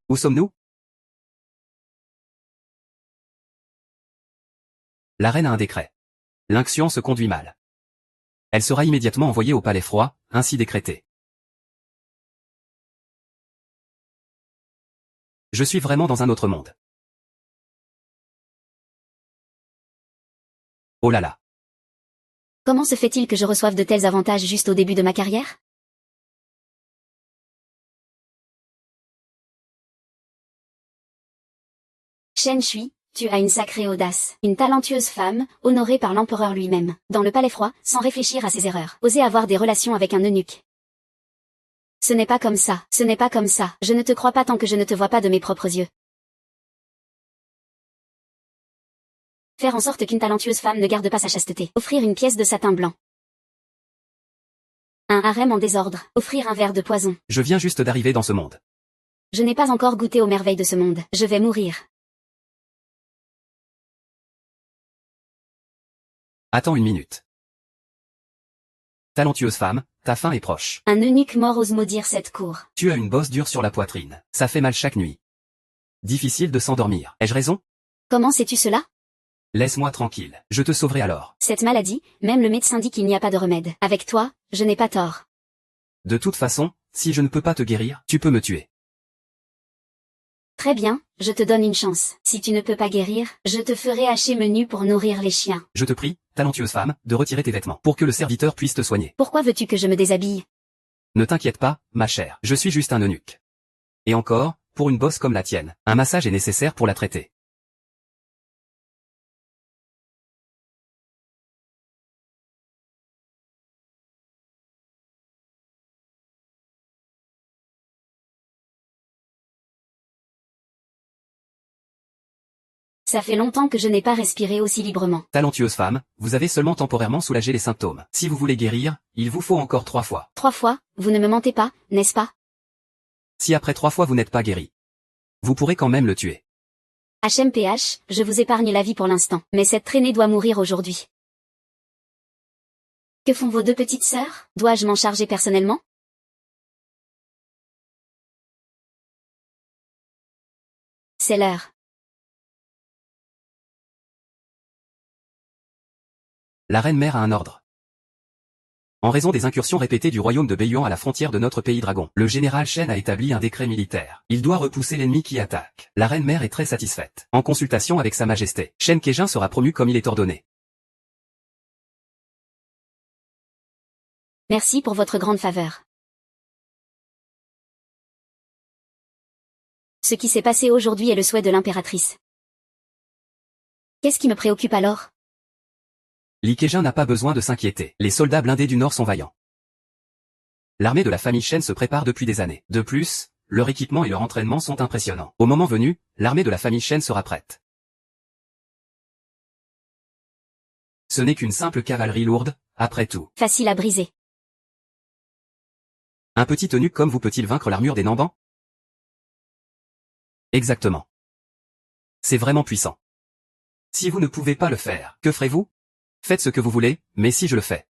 Où sommes-nous? La reine a un décret. L'Inxian se conduit mal. Elle sera immédiatement envoyée au palais froid, ainsi décrété. Je suis vraiment dans un autre monde. Oh là là. Comment se fait-il que je reçoive de tels avantages juste au début de ma carrière? Shen Shui, tu as une sacrée audace. Une talentueuse femme, honorée par l'empereur lui-même. Dans le palais froid, sans réfléchir à ses erreurs. Oser avoir des relations avec un eunuque. Ce n'est pas comme ça, ce n'est pas comme ça. Je ne te crois pas tant que je ne te vois pas de mes propres yeux. Faire en sorte qu'une talentueuse femme ne garde pas sa chasteté. Offrir une pièce de satin blanc. Un harem en désordre. Offrir un verre de poison. Je viens juste d'arriver dans ce monde. Je n'ai pas encore goûté aux merveilles de ce monde. Je vais mourir. Attends une minute. Talentueuse femme, ta fin est proche. Un eunuque mort ose maudire cette cour. Tu as une bosse dure sur la poitrine. Ça fait mal chaque nuit. Difficile de s'endormir. Ai-je raison? Comment sais-tu cela? Laisse-moi tranquille. Je te sauverai alors. Cette maladie, même le médecin dit qu'il n'y a pas de remède. Avec toi, je n'ai pas tort. De toute façon, si je ne peux pas te guérir, tu peux me tuer. Très bien, je te donne une chance. Si tu ne peux pas guérir, je te ferai hacher menu pour nourrir les chiens. Je te prie, talentueuse femme, de retirer tes vêtements, pour que le serviteur puisse te soigner. Pourquoi veux-tu que je me déshabille? Ne t'inquiète pas, ma chère, je suis juste un eunuque. Et encore, pour une bosse comme la tienne, un massage est nécessaire pour la traiter. Ça fait longtemps que je n'ai pas respiré aussi librement. Talentueuse femme, vous avez seulement temporairement soulagé les symptômes. Si vous voulez guérir, il vous faut encore 3 fois. 3 fois, vous ne me mentez pas, n'est-ce pas? Si après 3 fois vous n'êtes pas guéri, vous pourrez quand même le tuer. HMPH, je vous épargne la vie pour l'instant, mais cette traînée doit mourir aujourd'hui. Que font vos 2 petites sœurs? Dois-je m'en charger personnellement? C'est l'heure. La reine-mère a un ordre. En raison des incursions répétées du royaume de Beiyuan à la frontière de notre pays dragon, le général Shen a établi un décret militaire. Il doit repousser l'ennemi qui attaque. La reine-mère est très satisfaite. En consultation avec sa majesté, Shen Keijin sera promu comme il est ordonné. Merci pour votre grande faveur. Ce qui s'est passé aujourd'hui est le souhait de l'impératrice. Qu'est-ce qui me préoccupe alors? Li Keijin n'a pas besoin de s'inquiéter. Les soldats blindés du Nord sont vaillants. L'armée de la famille Shen se prépare depuis des années. De plus, leur équipement et leur entraînement sont impressionnants. Au moment venu, l'armée de la famille Shen sera prête. Ce n'est qu'une simple cavalerie lourde, après tout. Facile à briser. Un petit eunuque comme vous peut-il vaincre l'armure des Nambans? Exactement. C'est vraiment puissant. Si vous ne pouvez pas le faire, que ferez-vous? Faites ce que vous voulez, mais si je le fais.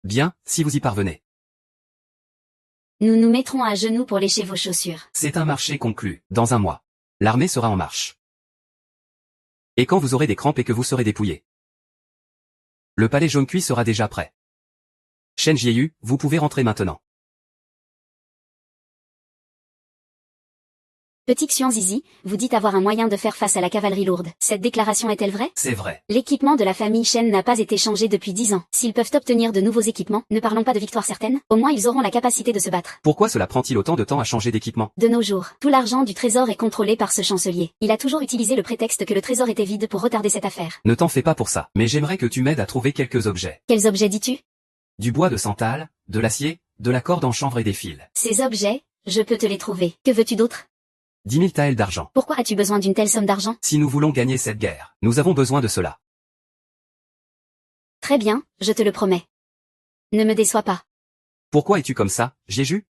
Bien, si vous y parvenez. Nous nous mettrons à genoux pour lécher vos chaussures. C'est un marché conclu. Dans un mois, l'armée sera en marche. Et quand vous aurez des crampes et que vous serez dépouillé, le palais jaune cuit sera déjà prêt. Shen Jieyu, vous pouvez rentrer maintenant. Petit Xian Zizi, vous dites avoir un moyen de faire face à la cavalerie lourde. Cette déclaration est-elle vraie? C'est vrai. L'équipement de la famille Shen n'a pas été changé depuis 10 ans. S'ils peuvent obtenir de nouveaux équipements, ne parlons pas de victoire certaine, au moins ils auront la capacité de se battre. Pourquoi cela prend-il autant de temps à changer d'équipement? De nos jours, tout l'argent du trésor est contrôlé par ce chancelier. Il a toujours utilisé le prétexte que le trésor était vide pour retarder cette affaire. Ne t'en fais pas pour ça, mais j'aimerais que tu m'aides à trouver quelques objets. Quels objets dis-tu? Du bois de santal, de l'acier, de la corde en chanvre et des fils. Ces objets, je peux te les trouver. Que veux-tu d'autre? 10 000 taels d'argent. Pourquoi as-tu besoin d'une telle somme d'argent? Si nous voulons gagner cette guerre, nous avons besoin de cela. Très bien, je te le promets. Ne me déçois pas. Pourquoi es-tu comme ça, Jeju?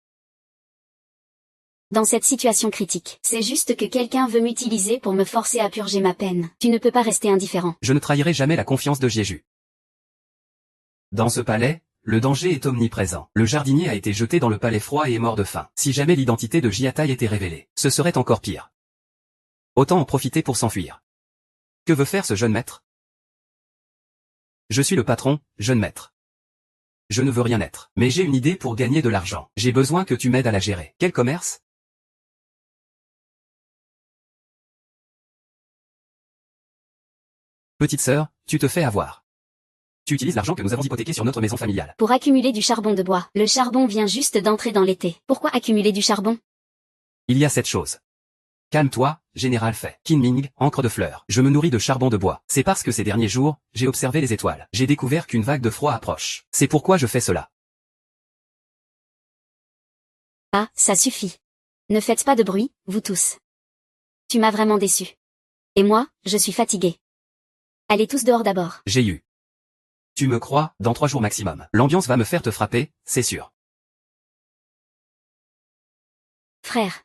Dans cette situation critique, c'est juste que quelqu'un veut m'utiliser pour me forcer à purger ma peine. Tu ne peux pas rester indifférent. Je ne trahirai jamais la confiance de Jeju. Dans ce palais, le danger est omniprésent. Le jardinier a été jeté dans le palais froid et est mort de faim. Si jamais l'identité de Jiatai était révélée, ce serait encore pire. Autant en profiter pour s'enfuir. Que veut faire ce jeune maître? Je suis le patron, jeune maître. Je ne veux rien être, mais j'ai une idée pour gagner de l'argent. J'ai besoin que tu m'aides à la gérer. Quel commerce? Petite sœur, tu te fais avoir. Tu utilises l'argent que nous avons hypothéqué sur notre maison familiale. Pour accumuler du charbon de bois. Le charbon vient juste d'entrer dans l'été. Pourquoi accumuler du charbon? Il y a cette chose. Calme-toi, général Fei. Kinming, encre de fleurs. Je me nourris de charbon de bois. C'est parce que ces derniers jours, j'ai observé les étoiles. J'ai découvert qu'une vague de froid approche. C'est pourquoi je fais cela. Ah, ça suffit. Ne faites pas de bruit, vous tous. Tu m'as vraiment déçu. Et moi, je suis fatigué. Allez tous dehors d'abord. J'ai eu. Tu me crois, dans 3 jours maximum. L'ambiance va me faire te frapper, c'est sûr. Frère.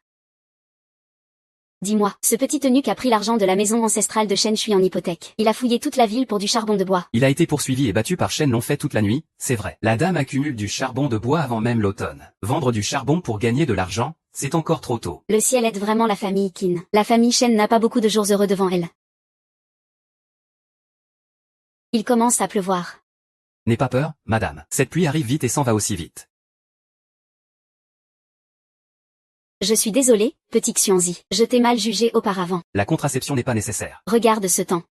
Dis-moi, ce petit eunuque a pris l'argent de la maison ancestrale de Shen Shui en hypothèque. Il a fouillé toute la ville pour du charbon de bois. Il a été poursuivi et battu par Shen Longfei toute la nuit, c'est vrai. La dame accumule du charbon de bois avant même l'automne. Vendre du charbon pour gagner de l'argent, c'est encore trop tôt. Le ciel aide vraiment la famille Qin. La famille Shen n'a pas beaucoup de jours heureux devant elle. Il commence à pleuvoir. N'aie pas peur, madame. Cette pluie arrive vite et s'en va aussi vite. Je suis désolé, petit Xianzi. Je t'ai mal jugé auparavant. La contraception n'est pas nécessaire. Regarde ce temps.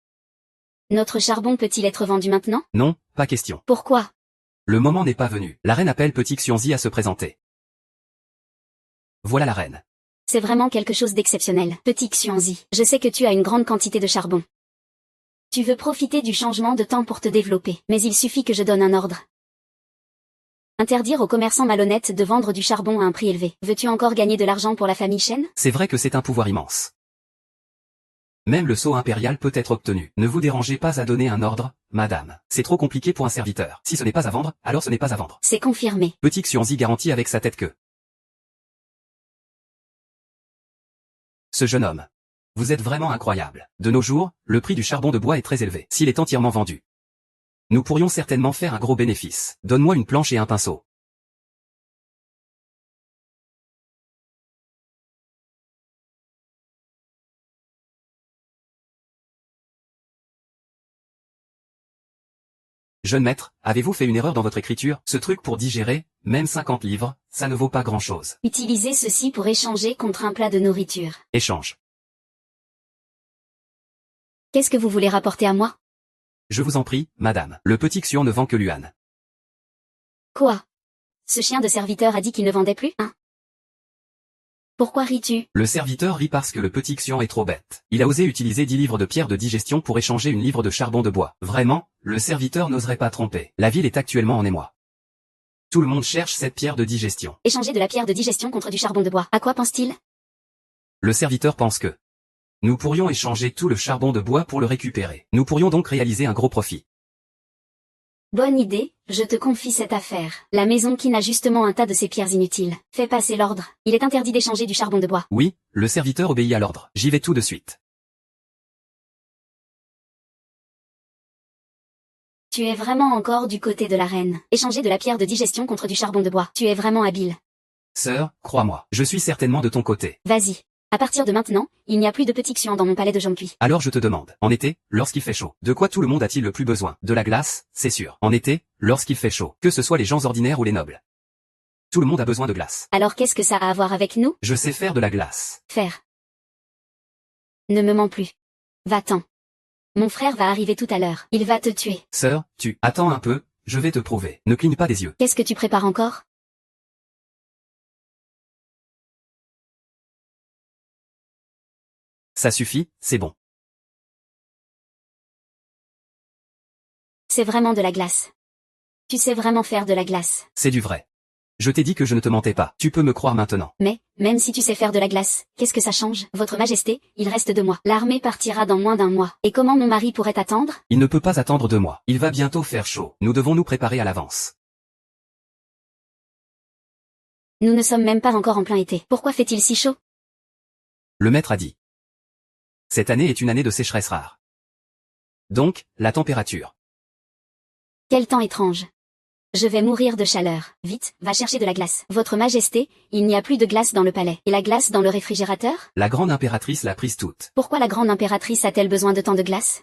Notre charbon peut-il être vendu maintenant? Non, pas question. Pourquoi? Le moment n'est pas venu. La reine appelle petit Xianzi à se présenter. Voilà la reine. C'est vraiment quelque chose d'exceptionnel. Petit Xianzi, je sais que tu as une grande quantité de charbon. Tu veux profiter du changement de temps pour te développer, mais il suffit que je donne un ordre. Interdire aux commerçants malhonnêtes de vendre du charbon à un prix élevé. Veux-tu encore gagner de l'argent pour la famille Shen? C'est vrai que c'est un pouvoir immense. Même le sceau impérial peut être obtenu. Ne vous dérangez pas à donner un ordre, madame. C'est trop compliqué pour un serviteur. Si ce n'est pas à vendre, alors ce n'est pas à vendre. C'est confirmé. Petit Xianzi garantit avec sa tête que... Ce jeune homme. Vous êtes vraiment incroyable. De nos jours, le prix du charbon de bois est très élevé. S'il est entièrement vendu, nous pourrions certainement faire un gros bénéfice. Donne-moi une planche et un pinceau. Jeune maître, avez-vous fait une erreur dans votre écriture? Ce truc pour digérer, même 50 livres, ça ne vaut pas grand-chose. Utilisez ceci pour échanger contre un plat de nourriture. Échange. Qu'est-ce que vous voulez rapporter à moi? Je vous en prie, madame. Le petit Xian ne vend que Luan. Quoi? Ce chien de serviteur a dit qu'il ne vendait plus, hein? Pourquoi ris-tu? Le serviteur rit parce que le petit Xian est trop bête. Il a osé utiliser 10 livres de pierre de digestion pour échanger une livre de charbon de bois. Vraiment, le serviteur n'oserait pas tromper. La ville est actuellement en émoi. Tout le monde cherche cette pierre de digestion. Échanger de la pierre de digestion contre du charbon de bois. À quoi pense-t-il? Le serviteur pense que nous pourrions échanger tout le charbon de bois pour le récupérer. Nous pourrions donc réaliser un gros profit. Bonne idée, je te confie cette affaire. La maison Qin a justement un tas de ces pierres inutiles. Fais passer l'ordre. Il est interdit d'échanger du charbon de bois. Oui, le serviteur obéit à l'ordre. J'y vais tout de suite. Tu es vraiment encore du côté de la reine. Échanger de la pierre de digestion contre du charbon de bois. Tu es vraiment habile. Sœur, crois-moi, je suis certainement de ton côté. Vas-y. À partir de maintenant, il n'y a plus de petits Xian dans mon palais de Zhongqi. Alors je te demande, en été, lorsqu'il fait chaud, de quoi tout le monde a-t-il le plus besoin? De la glace, c'est sûr. En été, lorsqu'il fait chaud, que ce soit les gens ordinaires ou les nobles. Tout le monde a besoin de glace. Alors qu'est-ce que ça a à voir avec nous? Je sais faire de la glace. Faire. Ne me mens plus. Va-t'en. Mon frère va arriver tout à l'heure. Il va te tuer. Sœur, attends un peu, je vais te prouver. Ne cligne pas des yeux. Qu'est-ce que tu prépares encore? Ça suffit, c'est bon. C'est vraiment de la glace. Tu sais vraiment faire de la glace. C'est du vrai. Je t'ai dit que je ne te mentais pas. Tu peux me croire maintenant. Mais, même si tu sais faire de la glace, qu'est-ce que ça change? Votre Majesté, il reste 2 mois. L'armée partira dans moins d'1 mois. Et comment mon mari pourrait attendre? Il ne peut pas attendre 2 mois. Il va bientôt faire chaud. Nous devons nous préparer à l'avance. Nous ne sommes même pas encore en plein été. Pourquoi fait-il si chaud? Le maître a dit. Cette année est une année de sécheresse rare. Donc, la température. Quel temps étrange. Je vais mourir de chaleur. Vite, va chercher de la glace. Votre Majesté, il n'y a plus de glace dans le palais. Et la glace dans le réfrigérateur? La grande impératrice l'a prise toute. Pourquoi la grande impératrice a-t-elle besoin de tant de glace?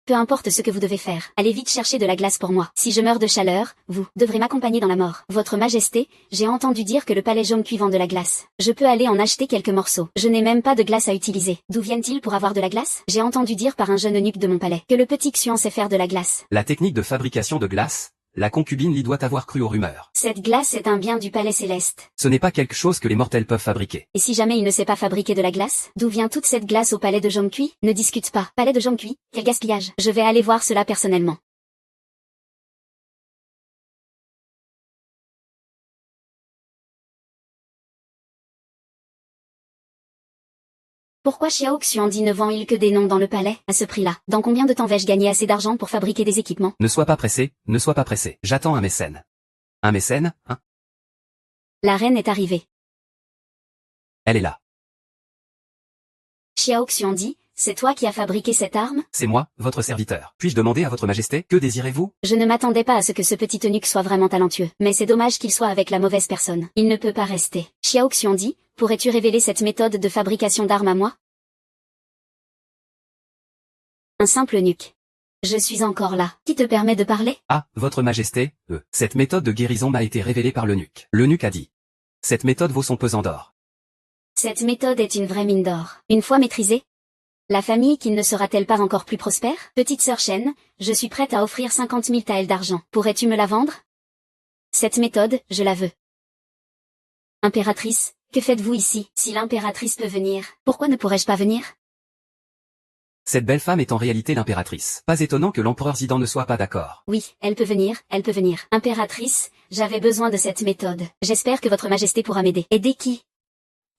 Peu importe ce que vous devez faire, allez vite chercher de la glace pour moi. Si je meurs de chaleur, vous devrez m'accompagner dans la mort. Votre Majesté, j'ai entendu dire que le palais jaune cuit vend de la glace. Je peux aller en acheter quelques morceaux. Je n'ai même pas de glace à utiliser. D'où viennent-ils pour avoir de la glace? J'ai entendu dire par un jeune eunuque de mon palais que le petit Xuan sait faire de la glace. La technique de fabrication de glace, la concubine Li doit avoir cru aux rumeurs. Cette glace est un bien du palais céleste. Ce n'est pas quelque chose que les mortels peuvent fabriquer. Et si jamais il ne sait pas fabriquer de la glace, d'où vient toute cette glace au palais de jaume cuit? Ne discute pas. Palais de jaume cuit? Quel gaspillage. Je vais aller voir cela personnellement. Pourquoi Xiao Xuandi ne vend-il que des noms dans le palais, à ce prix-là? Dans combien de temps vais-je gagner assez d'argent pour fabriquer des équipements? Ne sois pas pressé, ne sois pas pressé. J'attends un mécène. Un mécène, hein? La reine est arrivée. Elle est là. Xiao Xuandi, c'est toi qui as fabriqué cette arme? C'est moi, votre serviteur. Puis-je demander à votre majesté, que désirez-vous? Je ne m'attendais pas à ce que ce petit eunuque soit vraiment talentueux, mais c'est dommage qu'il soit avec la mauvaise personne. Il ne peut pas rester. Xiao Xuandi, pourrais-tu révéler cette méthode de fabrication d'armes à moi? Un simple eunuque. Je suis encore là. Qui te permet de parler? Ah, votre majesté, cette méthode de guérison m'a été révélée par l'eunuque. L'eunuque a dit. Cette méthode vaut son pesant d'or. Cette méthode est une vraie mine d'or. Une fois maîtrisée, la famille qui ne sera-t-elle pas encore plus prospère? Petite sœur Shen, je suis prête à offrir 50 000 taels d'argent. Pourrais-tu me la vendre? Cette méthode, je la veux. Impératrice, que faites-vous ici? Si l'impératrice peut venir, pourquoi ne pourrais-je pas venir? Cette belle femme est en réalité l'impératrice. Pas étonnant que l'empereur Zidan ne soit pas d'accord. Oui, elle peut venir, elle peut venir. Impératrice, j'avais besoin de cette méthode. J'espère que votre majesté pourra m'aider. Aider qui?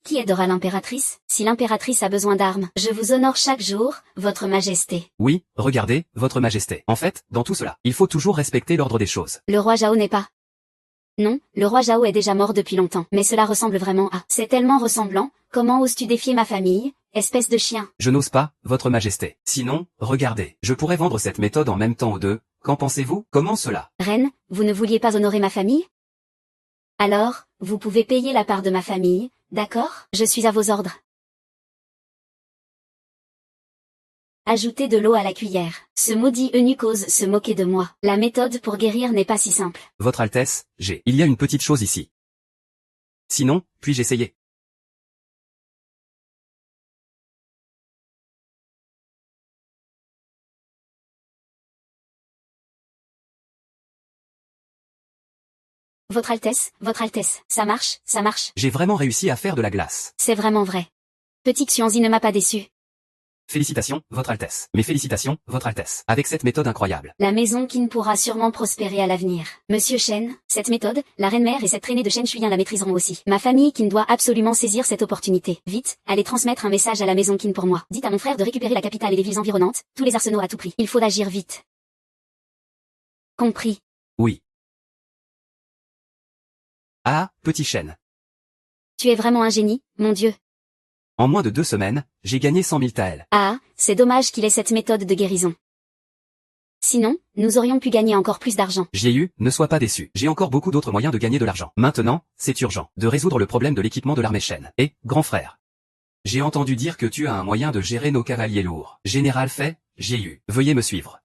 Qui aidera l'impératrice? Si l'impératrice a besoin d'armes, je vous honore chaque jour, votre majesté. Oui, regardez, votre majesté. En fait, dans tout cela, il faut toujours respecter l'ordre des choses. Le roi Zhao n'est pas. Non, le roi Zhao est déjà mort depuis longtemps. Mais cela ressemble vraiment à... C'est tellement ressemblant, comment oses-tu défier ma famille, espèce de chien? Je n'ose pas, votre majesté. Sinon, regardez, je pourrais vendre cette méthode en même temps aux deux. Qu'en pensez-vous? Comment cela? Reine, vous ne vouliez pas honorer ma famille? Alors, vous pouvez payer la part de ma famille, d'accord? Je suis à vos ordres. Ajoutez de l'eau à la cuillère. Ce maudit eunuque ose se moquer de moi. La méthode pour guérir n'est pas si simple. Votre Altesse, il y a une petite chose ici. Sinon, puis-je essayer? Votre Altesse, ça marche. J'ai vraiment réussi à faire de la glace. C'est vraiment vrai. Petit Xuanzi ne m'a pas déçu. Félicitations, votre Altesse. Mes félicitations, votre Altesse. Avec cette méthode incroyable. La maison Qin pourra sûrement prospérer à l'avenir. Monsieur Shen, cette méthode, la reine-mère et cette traînée de Shen Shuyan la maîtriseront aussi. Ma famille Qin doit absolument saisir cette opportunité. Vite, allez transmettre un message à la maison Qin pour moi. Dites à mon frère de récupérer la capitale et les villes environnantes, tous les arsenaux à tout prix. Il faut agir vite. Compris. Oui. Ah, petit chêne. Tu es vraiment un génie, mon Dieu. En moins de 2 semaines, j'ai gagné 100 000 taels. Ah, c'est dommage qu'il ait cette méthode de guérison. Sinon, nous aurions pu gagner encore plus d'argent. J'y ai eu, ne sois pas déçu. J'ai encore beaucoup d'autres moyens de gagner de l'argent. Maintenant, c'est urgent, de résoudre le problème de l'équipement de l'armée Shen. Et, grand frère. J'ai entendu dire que tu as un moyen de gérer nos cavaliers lourds. Général Fei, j'y ai eu. Veuillez me suivre.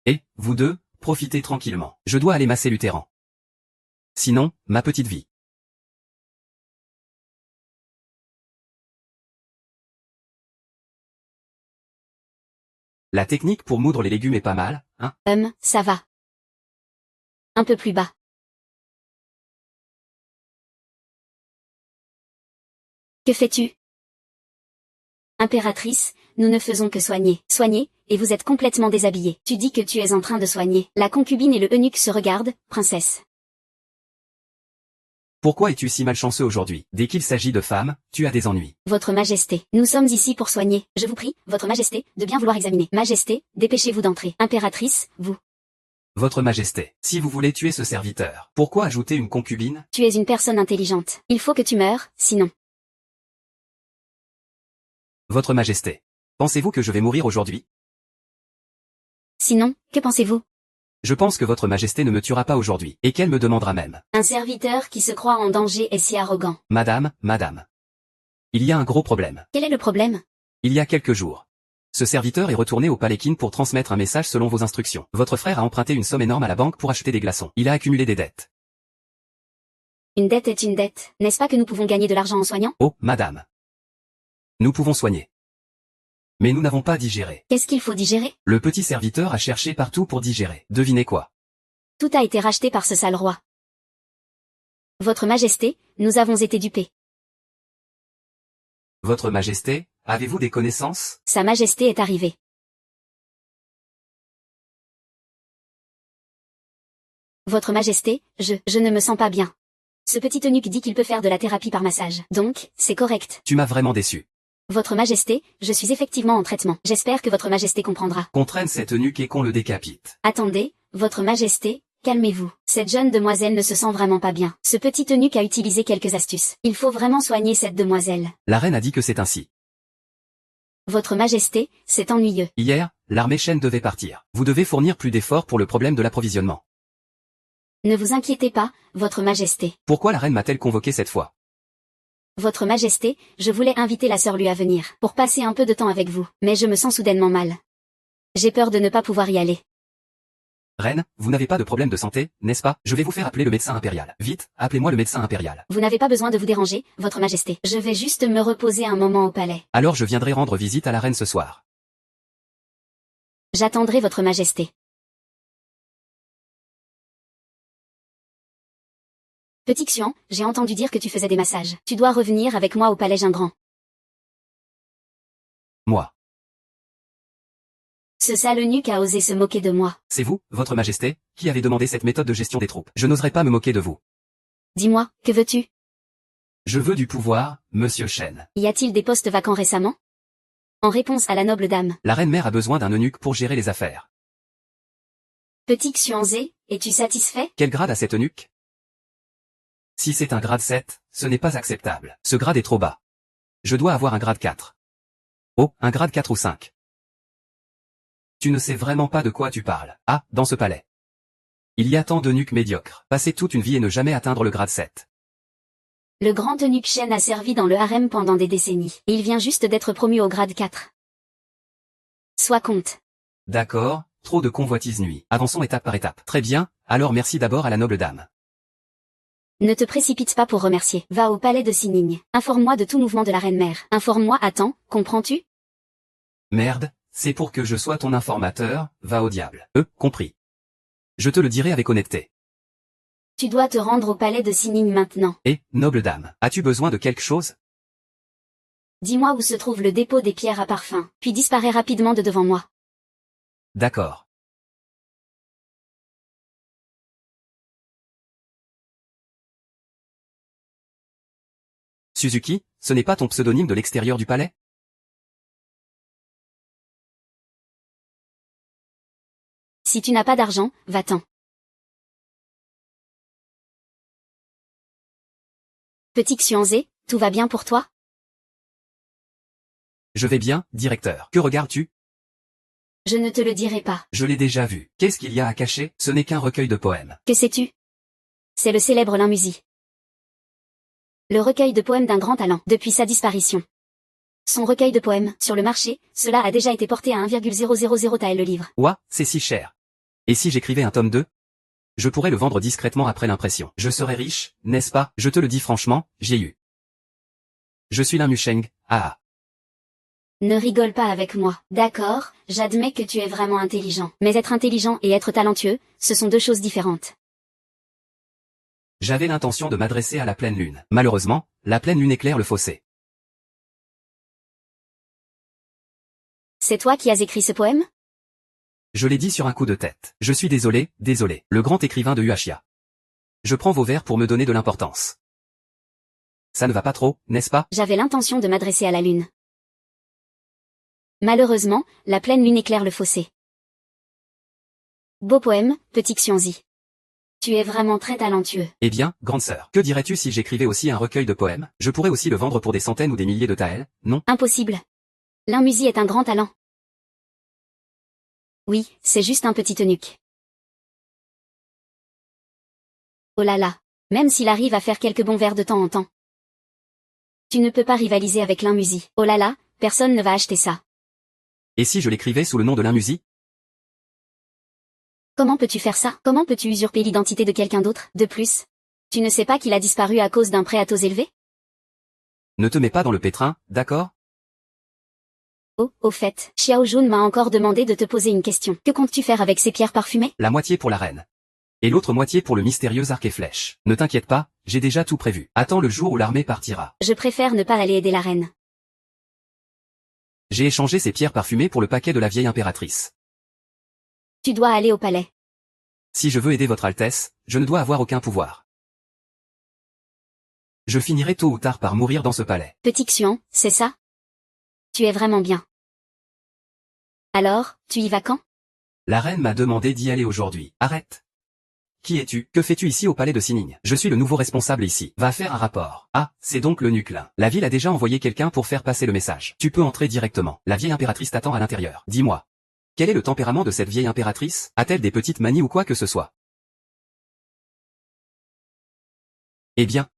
Et, vous deux, profitez tranquillement. Je dois aller masser Lutheran. Sinon, ma petite vie. La technique pour moudre les légumes est pas mal, hein? Ça va. Un peu plus bas. Que fais-tu? Impératrice, nous ne faisons que soigner. Soigner, et vous êtes complètement déshabillée. Tu dis que tu es en train de soigner. La concubine et le eunuque se regardent, princesse. Pourquoi es-tu si malchanceux aujourd'hui? Dès qu'il s'agit de femmes, tu as des ennuis. Votre Majesté, nous sommes ici pour soigner. Je vous prie, Votre Majesté, de bien vouloir examiner. Majesté, dépêchez-vous d'entrer. Impératrice, vous. Votre Majesté, si vous voulez tuer ce serviteur, pourquoi ajouter une concubine? Tu es une personne intelligente. Il faut que tu meures, sinon. Votre Majesté. Pensez-vous que je vais mourir aujourd'hui? Sinon, que pensez-vous? Je pense que votre Majesté ne me tuera pas aujourd'hui, et qu'elle me demandera même. Un serviteur qui se croit en danger est si arrogant. Madame, madame. Il y a un gros problème. Quel est le problème? Il y a quelques jours. Ce serviteur est retourné au palais Qin pour transmettre un message selon vos instructions. Votre frère a emprunté une somme énorme à la banque pour acheter des glaçons. Il a accumulé des dettes. Une dette est une dette. N'est-ce pas que nous pouvons gagner de l'argent en soignant? Oh, madame. Nous pouvons soigner. Mais nous n'avons pas digéré. Qu'est-ce qu'il faut digérer? Le petit serviteur a cherché partout pour digérer. Devinez quoi? Tout a été racheté par ce sale roi. Votre Majesté, nous avons été dupés. Votre Majesté, avez-vous des connaissances? Sa Majesté est arrivée. Votre Majesté, je ne me sens pas bien. Ce petit eunuque dit qu'il peut faire de la thérapie par massage. Donc, c'est correct. Tu m'as vraiment déçu. Votre Majesté, je suis effectivement en traitement. J'espère que votre Majesté comprendra. Qu'on traîne cette eunuque et qu'on le décapite. Attendez, votre Majesté, calmez-vous. Cette jeune demoiselle ne se sent vraiment pas bien. Ce petit eunuque a utilisé quelques astuces. Il faut vraiment soigner cette demoiselle. La reine a dit que c'est ainsi. Votre Majesté, c'est ennuyeux. Hier, l'armée Shen devait partir. Vous devez fournir plus d'efforts pour le problème de l'approvisionnement. Ne vous inquiétez pas, votre Majesté. Pourquoi la reine m'a-t-elle convoqué cette fois? Votre Majesté, je voulais inviter la sœur Lui à venir, pour passer un peu de temps avec vous, mais je me sens soudainement mal. J'ai peur de ne pas pouvoir y aller. Reine, vous n'avez pas de problème de santé, n'est-ce pas? Je vais vous faire appeler le médecin impérial. Vite, appelez-moi le médecin impérial. Vous n'avez pas besoin de vous déranger, votre Majesté. Je vais juste me reposer un moment au palais. Alors je viendrai rendre visite à la reine ce soir. J'attendrai votre Majesté. Petit Xian, j'ai entendu dire que tu faisais des massages. Tu dois revenir avec moi au palais Gingran. Moi. Ce sale eunuque a osé se moquer de moi. C'est vous, votre Majesté, qui avez demandé cette méthode de gestion des troupes. Je n'oserais pas me moquer de vous. Dis-moi, que veux-tu? Je veux du pouvoir, monsieur Shen. Y a-t-il des postes vacants récemment? En réponse à la noble dame. La reine mère a besoin d'un eunuque pour gérer les affaires. Petit Xuanzé, es-tu satisfait? Quel grade a cet eunuque? Si c'est un grade 7, ce n'est pas acceptable. Ce grade est trop bas. Je dois avoir un grade 4. Oh, un grade 4 ou 5. Tu ne sais vraiment pas de quoi tu parles. Ah, dans ce palais. Il y a tant d'eunuques médiocres. Passer toute une vie et ne jamais atteindre le grade 7. Le grand eunuque Shen a servi dans le harem pendant des décennies. Il vient juste d'être promu au grade 4. Sois compte. D'accord, trop de convoitises nuit. Avançons étape par étape. Très bien, alors merci d'abord à la noble dame. Ne te précipite pas pour remercier. Va au palais de Sining. Informe-moi de tout mouvement de la reine-mère. Informe-moi à temps, comprends-tu? Merde, c'est pour que je sois ton informateur, va au diable. Compris. Je te le dirai avec honnêteté. Tu dois te rendre au palais de Sining maintenant. Et, noble dame, as-tu besoin de quelque chose? Dis-moi où se trouve le dépôt des pierres à parfum, puis disparais rapidement de devant moi. D'accord. Suzuki, ce n'est pas ton pseudonyme de l'extérieur du palais? Si tu n'as pas d'argent, va-t'en. Petit Xuanzé, tout va bien pour toi? Je vais bien, directeur. Que regardes-tu? Je ne te le dirai pas. Je l'ai déjà vu. Qu'est-ce qu'il y a à cacher? Ce n'est qu'un recueil de poèmes. Que sais-tu? C'est le célèbre Linmusi. Le recueil de poèmes d'un grand talent, depuis sa disparition. Son recueil de poèmes, sur le marché, cela a déjà été porté à 1,000 tael le livre. Ouah, c'est si cher. Et si j'écrivais un tome 2? Je pourrais le vendre discrètement après l'impression. Je serais riche, n'est-ce pas? Je te le dis franchement, j'y ai eu. Je suis Lin Musheng, ah. Ne rigole pas avec moi. D'accord, j'admets que tu es vraiment intelligent. Mais être intelligent et être talentueux, ce sont deux choses différentes. J'avais l'intention de m'adresser à la pleine lune. Malheureusement, la pleine lune éclaire le fossé. C'est toi qui as écrit ce poème? Je l'ai dit sur un coup de tête. Je suis désolé, le grand écrivain de Huachia. Je prends vos vers pour me donner de l'importance. Ça ne va pas trop, n'est-ce pas? J'avais l'intention de m'adresser à la lune. Malheureusement, la pleine lune éclaire le fossé. Beau poème, petit Xuanzi. Tu es vraiment très talentueux. Eh bien, grande sœur, que dirais-tu si j'écrivais aussi un recueil de poèmes? Je pourrais aussi le vendre pour des centaines ou des milliers de taels, non? Impossible. Lin Musi est un grand talent. Oui, c'est juste un petit eunuque. Oh là là. Même s'il arrive à faire quelques bons vers de temps en temps. Tu ne peux pas rivaliser avec Lin Musi. Oh là là, personne ne va acheter ça. Et si je l'écrivais sous le nom de Lin Musi? Comment peux-tu faire ça? Comment peux-tu usurper l'identité de quelqu'un d'autre? De plus, tu ne sais pas qu'il a disparu à cause d'un prêt à taux élevés? Ne te mets pas dans le pétrin, d'accord? Oh, au fait, Xiao Jun m'a encore demandé de te poser une question. Que comptes-tu faire avec ces pierres parfumées? La moitié pour la reine. Et l'autre moitié pour le mystérieux arc et flèche. Ne t'inquiète pas, j'ai déjà tout prévu. Attends le jour où l'armée partira. Je préfère ne pas aller aider la reine. J'ai échangé ces pierres parfumées pour le paquet de la vieille impératrice. Tu dois aller au palais. Si je veux aider votre Altesse, je ne dois avoir aucun pouvoir. Je finirai tôt ou tard par mourir dans ce palais. Petit Xuan, c'est ça? Tu es vraiment bien. Alors, tu y vas quand? La reine m'a demandé d'y aller aujourd'hui. Arrête. Qui es-tu? Que fais-tu ici au palais de Sining? Je suis le nouveau responsable ici. Va faire un rapport. Ah, c'est donc l'eunuque Lin. La ville a déjà envoyé quelqu'un pour faire passer le message. Tu peux entrer directement. La vieille impératrice t'attend à l'intérieur. Dis-moi. Quel est le tempérament de cette vieille impératrice? A-t-elle des petites manies ou quoi que ce soit? Eh bien.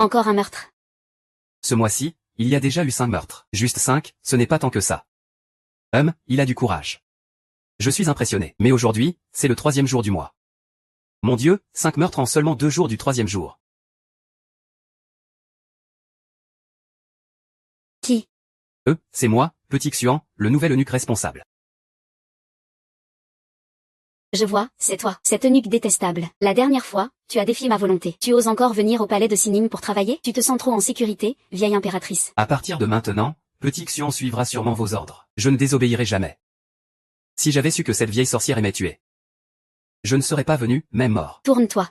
Encore un meurtre. Ce mois-ci, il y a déjà eu 5 meurtres. Juste 5, ce n'est pas tant que ça. Il a du courage. Je suis impressionné. Mais aujourd'hui, c'est le 3e jour du mois. Mon Dieu, 5 meurtres en seulement 2 jours du 3e jour. Qui? C'est moi, Petit Xuan, le nouvel eunuque responsable. Je vois, c'est toi, cet eunuque détestable. La dernière fois, tu as défié ma volonté. Tu oses encore venir au palais de Sining pour travailler? Tu te sens trop en sécurité, vieille impératrice. À partir de maintenant, Petit Xuan suivra sûrement vos ordres. Je ne désobéirai jamais. Si j'avais su que cette vieille sorcière aimait tuer, je ne serais pas venu, même mort. Tourne-toi.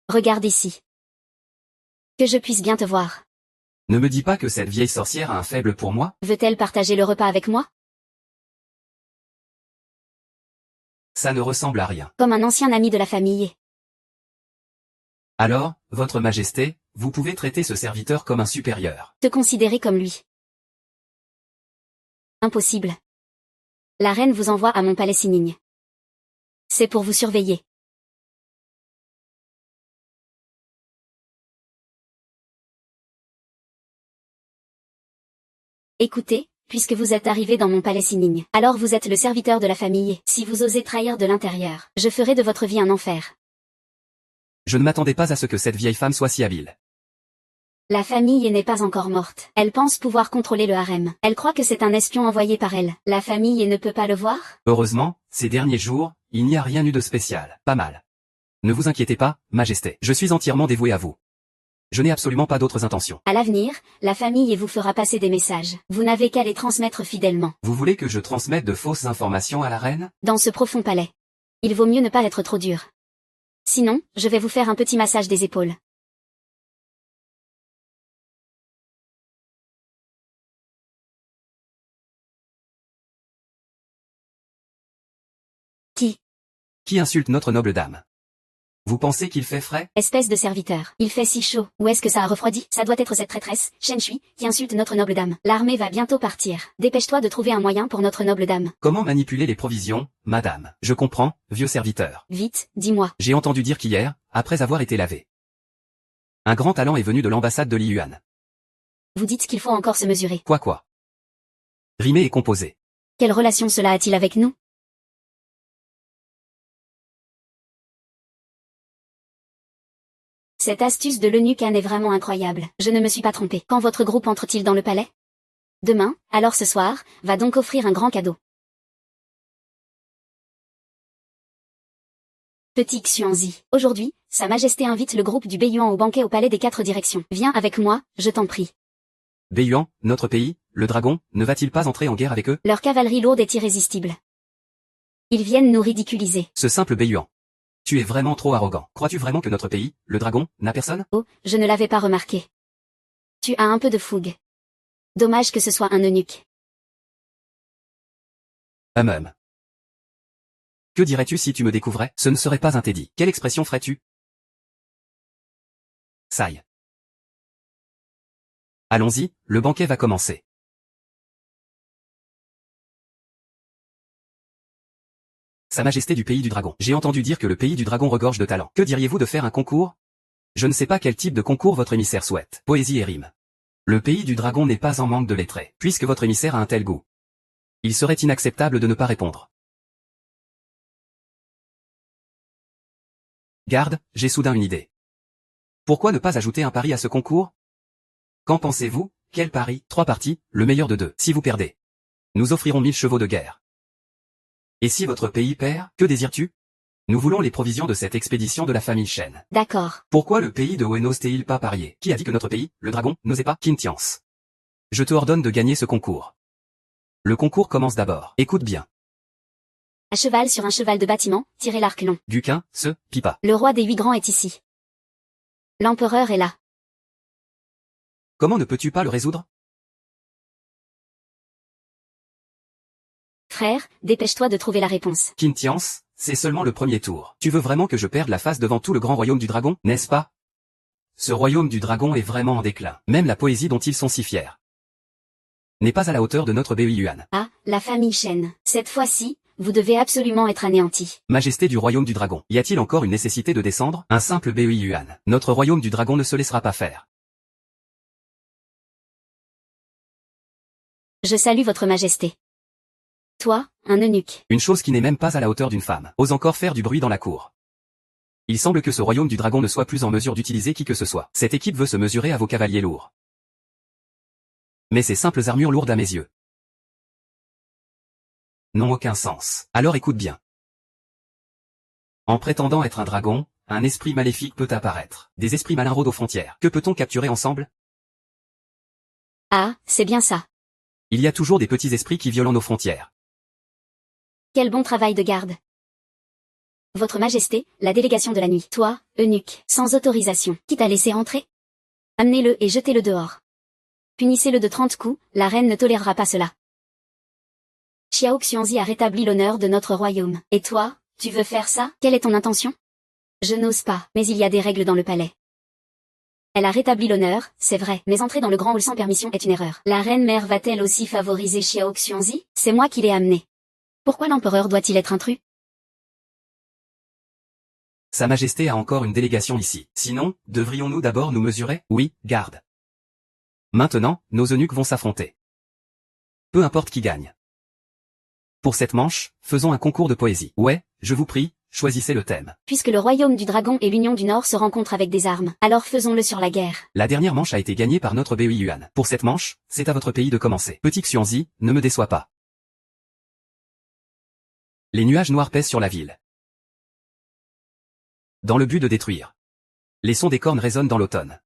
Regarde ici. Que je puisse bien te voir. Ne me dis pas que cette vieille sorcière a un faible pour moi? Veut-elle partager le repas avec moi? Ça ne ressemble à rien. Comme un ancien ami de la famille. Alors, votre majesté, vous pouvez traiter ce serviteur comme un supérieur. Te considérer comme lui. Impossible. La reine vous envoie à mon palais Sining. C'est pour vous surveiller. Écoutez, puisque vous êtes arrivé dans mon palais Sining, alors vous êtes le serviteur de la famille. Si vous osez trahir de l'intérieur, je ferai de votre vie un enfer. Je ne m'attendais pas à ce que cette vieille femme soit si habile. La famille n'est pas encore morte. Elle pense pouvoir contrôler le harem. Elle croit que c'est un espion envoyé par elle. La famille ne peut pas le voir? Heureusement, ces derniers jours, il n'y a rien eu de spécial. Pas mal. Ne vous inquiétez pas, majesté. Je suis entièrement dévoué à vous. Je n'ai absolument pas d'autres intentions. À l'avenir, la famille vous fera passer des messages. Vous n'avez qu'à les transmettre fidèlement. Vous voulez que je transmette de fausses informations à la reine? Dans ce profond palais. Il vaut mieux ne pas être trop dur. Sinon, je vais vous faire un petit massage des épaules. Qui insulte notre noble dame? Vous pensez qu'il fait frais? Espèce de serviteur. Il fait si chaud. Où est-ce que ça a refroidi? Ça doit être cette traîtresse, Shen Shui, qui insulte notre noble dame. L'armée va bientôt partir. Dépêche-toi de trouver un moyen pour notre noble dame. Comment manipuler les provisions, madame? Je comprends, vieux serviteur. Vite, dis-moi. J'ai entendu dire qu'hier, après avoir été lavé, un grand talent est venu de l'ambassade de Liyuan. Vous dites qu'il faut encore se mesurer. Quoi? Rimé et composé. Quelle relation cela a-t-il avec nous? Cette astuce de l'eunuque est vraiment incroyable. Je ne me suis pas trompée. Quand votre groupe entre-t-il dans le palais? Demain, alors ce soir, va donc offrir un grand cadeau. Petit Xuanzi. Aujourd'hui, Sa Majesté invite le groupe du Beiyuan au banquet au palais des 4 directions. Viens avec moi, je t'en prie. Beiyuan, notre pays, le dragon, ne va-t-il pas entrer en guerre avec eux? Leur cavalerie lourde est irrésistible. Ils viennent nous ridiculiser. Ce simple Beiyuan. Tu es vraiment trop arrogant. Crois-tu vraiment que notre pays, le dragon, n'a personne? Oh, je ne l'avais pas remarqué. Tu as un peu de fougue. Dommage que ce soit un eunuque. Que dirais-tu si tu me découvrais? Ce ne serait pas un Teddy. Quelle expression ferais-tu? Saï. Allons-y, le banquet va commencer. Sa Majesté du Pays du Dragon. J'ai entendu dire que le Pays du Dragon regorge de talent. Que diriez-vous de faire un concours? Je ne sais pas quel type de concours votre émissaire souhaite. Poésie et rime. Le Pays du Dragon n'est pas en manque de lettrés, puisque votre émissaire a un tel goût. Il serait inacceptable de ne pas répondre. Garde, j'ai soudain une idée. Pourquoi ne pas ajouter un pari à ce concours? Qu'en pensez-vous? Quel pari? 3 parties, le meilleur de 2. Si vous perdez, nous offrirons 1000 chevaux de guerre. Et si votre pays perd, que désires-tu? Nous voulons les provisions de cette expédition de la famille Shen. D'accord. Pourquoi le pays de Hoenn n'ose-t-il pas parier? Qui a dit que notre pays, le dragon, n'osait pas? Qin-Tians. Je te ordonne de gagner ce concours. Le concours commence d'abord. Écoute bien. À cheval sur un cheval de bâtiment, tirez l'arc long. Guquin, Pipa. Le roi des 8 grands est ici. L'empereur est là. Comment ne peux-tu pas le résoudre? Frère, dépêche-toi de trouver la réponse. Qin-Tians, c'est seulement le premier tour. Tu veux vraiment que je perde la face devant tout le grand royaume du dragon, n'est-ce pas? Ce royaume du dragon est vraiment en déclin. Même la poésie dont ils sont si fiers n'est pas à la hauteur de notre Bui Yuan. Ah, la famille Shen. Cette fois-ci, vous devez absolument être anéanti. Majesté du royaume du dragon, y a-t-il encore une nécessité de descendre? Un simple Bui Yuan. Notre royaume du dragon ne se laissera pas faire. Je salue votre majesté. Toi, un eunuque. Une chose qui n'est même pas à la hauteur d'une femme, ose encore faire du bruit dans la cour. Il semble que ce royaume du dragon ne soit plus en mesure d'utiliser qui que ce soit. Cette équipe veut se mesurer à vos cavaliers lourds. Mais ces simples armures lourdes à mes yeux n'ont aucun sens. Alors écoute bien. En prétendant être un dragon, un esprit maléfique peut apparaître. Des esprits malins rôdent aux frontières. Que peut-on capturer ensemble? Ah, c'est bien ça. Il y a toujours des petits esprits qui violent nos frontières. Quel bon travail de garde. Votre majesté, la délégation de la nuit. Toi, eunuque, sans autorisation. Qui t'a laissé entrer? Amenez-le et jetez-le dehors. Punissez-le de 30 coups, la reine ne tolérera pas cela. Xiao Xuanzi a rétabli l'honneur de notre royaume. Et toi, tu veux faire ça? Quelle est ton intention? Je n'ose pas, mais il y a des règles dans le palais. Elle a rétabli l'honneur, c'est vrai, mais entrer dans le grand hall sans permission est une erreur. La reine-mère va-t-elle aussi favoriser Xiao Xuanzi? C'est moi qui l'ai amené. Pourquoi l'empereur doit-il être intrus? Sa Majesté a encore une délégation ici. Sinon, devrions-nous d'abord nous mesurer? Oui, garde. Maintenant, nos eunuques vont s'affronter. Peu importe qui gagne. Pour cette manche, faisons un concours de poésie. Ouais, je vous prie, choisissez le thème. Puisque le royaume du dragon et l'union du Nord se rencontrent avec des armes, alors faisons-le sur la guerre. La dernière manche a été gagnée par notre Bui Yuan. Pour cette manche, c'est à votre pays de commencer. Petit Xuanzi, ne me déçois pas. Les nuages noirs pèsent sur la ville. Dans le but de détruire. Les sons des cornes résonnent dans l'automne.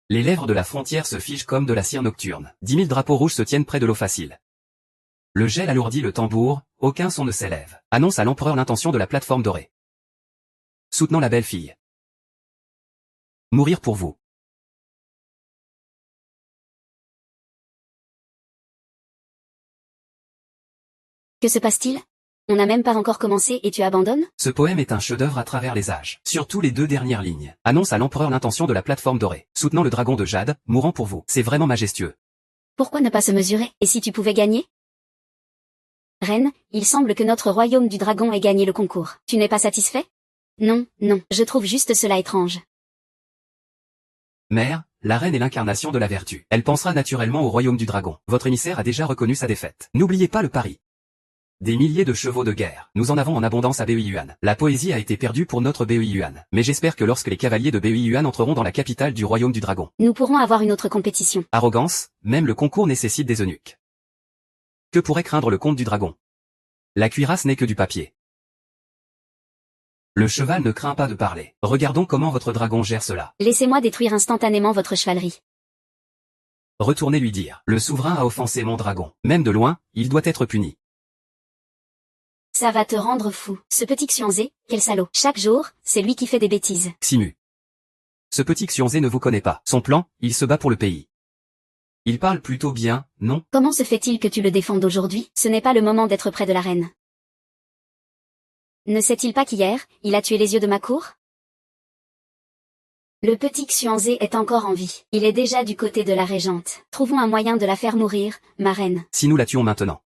Les lèvres de la frontière se figent comme de la cire nocturne. 10 000 drapeaux rouges se tiennent près de l'eau facile. Le gel alourdit le tambour, aucun son ne s'élève. Annonce à l'empereur l'intention de la plateforme dorée. Soutenant la belle fille. Mourir pour vous. Que se passe-t-il? On n'a même pas encore commencé et tu abandonnes? Ce poème est un chef-d'œuvre à travers les âges. Surtout les 2 dernières lignes. Annonce à l'empereur l'intention de la plateforme dorée. Soutenant le dragon de jade, mourant pour vous. C'est vraiment majestueux. Pourquoi ne pas se mesurer? Et si tu pouvais gagner? Reine, il semble que notre royaume du dragon ait gagné le concours. Tu n'es pas satisfait? Non, non, je trouve juste cela étrange. Mère, la reine est l'incarnation de la vertu. Elle pensera naturellement au royaume du dragon. Votre émissaire a déjà reconnu sa défaite. N'oubliez pas le pari. Des milliers de chevaux de guerre. Nous en avons en abondance à Bui Yuan. La poésie a été perdue pour notre Bui Yuan. Mais j'espère que lorsque les cavaliers de Bui Yuan entreront dans la capitale du royaume du dragon. Nous pourrons avoir une autre compétition. Arrogance, même le concours nécessite des eunuques. Que pourrait craindre le comte du dragon? La cuirasse n'est que du papier. Le cheval ne craint pas de parler. Regardons comment votre dragon gère cela. Laissez-moi détruire instantanément votre chevalerie. Retournez lui dire. Le souverain a offensé mon dragon. Même de loin, il doit être puni. Ça va te rendre fou. Ce petit Xuanzé, quel salaud. Chaque jour, c'est lui qui fait des bêtises. Ximu. Ce petit Xuanzé ne vous connaît pas. Son plan, il se bat pour le pays. Il parle plutôt bien, non? Comment se fait-il que tu le défendes aujourd'hui? Ce n'est pas le moment d'être près de la reine. Ne sait-il pas qu'hier, il a tué les yeux de ma cour? Le petit Xuanzé est encore en vie. Il est déjà du côté de la régente. Trouvons un moyen de la faire mourir, ma reine. Si nous la tuons maintenant,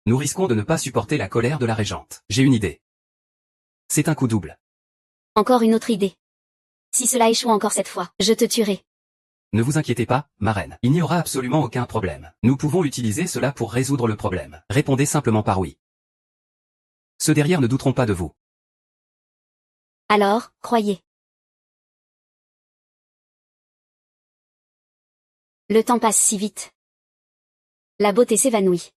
nous risquons de ne pas supporter la colère de la régente. J'ai une idée. C'est un coup double. Encore une autre idée. Si cela échoue encore cette fois, je te tuerai. Ne vous inquiétez pas, ma reine. Il n'y aura absolument aucun problème. Nous pouvons utiliser cela pour résoudre le problème. Répondez simplement par oui. Ceux derrière ne douteront pas de vous. Alors, croyez. Le temps passe si vite. La beauté s'évanouit.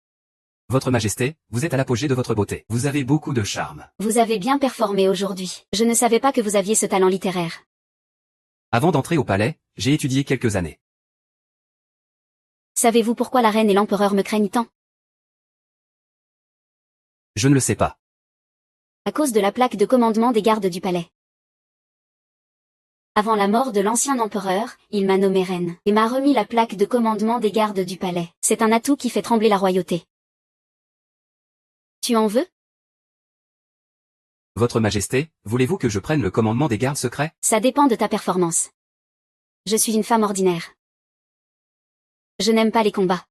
Votre Majesté, vous êtes à l'apogée de votre beauté. Vous avez beaucoup de charme. Vous avez bien performé aujourd'hui. Je ne savais pas que vous aviez ce talent littéraire. Avant d'entrer au palais, j'ai étudié quelques années. Savez-vous pourquoi la reine et l'empereur me craignent tant? Je ne le sais pas. À cause de la plaque de commandement des gardes du palais. Avant la mort de l'ancien empereur, il m'a nommée reine, et m'a remis la plaque de commandement des gardes du palais. C'est un atout qui fait trembler la royauté. Tu en veux? Votre Majesté, voulez-vous que je prenne le commandement des gardes secrets? Ça dépend de ta performance. Je suis une femme ordinaire. Je n'aime pas les combats.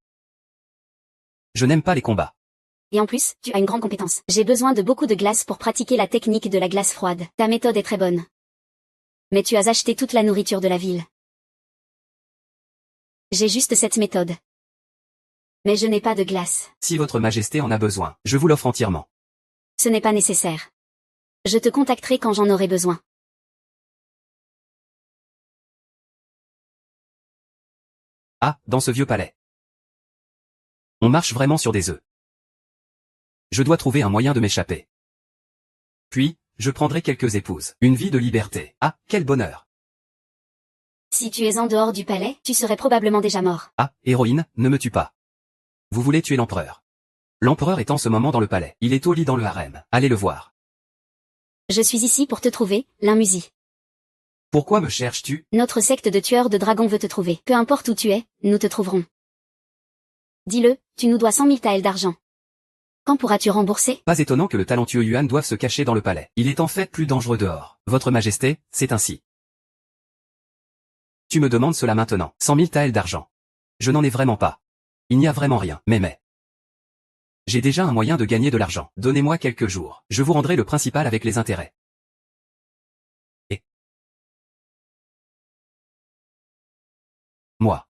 Je n'aime pas les combats. Et en plus, tu as une grande compétence. J'ai besoin de beaucoup de glace pour pratiquer la technique de la glace froide. Ta méthode est très bonne. Mais tu as acheté toute la nourriture de la ville. J'ai juste cette méthode. Mais je n'ai pas de glace. Si votre Majesté en a besoin, je vous l'offre entièrement. Ce n'est pas nécessaire. Je te contacterai quand j'en aurai besoin. Ah, dans ce vieux palais. On marche vraiment sur des œufs. Je dois trouver un moyen de m'échapper. Puis, je prendrai quelques épouses. Une vie de liberté. Ah, quel bonheur. Si tu es en dehors du palais, tu serais probablement déjà mort. Ah, héroïne, ne me tue pas. Vous voulez tuer l'empereur. L'empereur est en ce moment dans le palais. Il est au lit dans le harem. Allez le voir. Je suis ici pour te trouver, Linmusi. Pourquoi me cherches-tu? Notre secte de tueurs de dragons veut te trouver. Peu importe où tu es, nous te trouverons. Dis-le, tu nous dois 100 000 taels d'argent. Quand pourras-tu rembourser? Pas étonnant que le talentueux Yuan doive se cacher dans le palais. Il est en fait plus dangereux dehors. Votre Majesté, c'est ainsi. Tu me demandes cela maintenant. 100 000 taels d'argent. Je n'en ai vraiment pas. Il n'y a vraiment rien. Mais. J'ai déjà un moyen de gagner de l'argent. Donnez-moi quelques jours. Je vous rendrai le principal avec les intérêts. Et moi.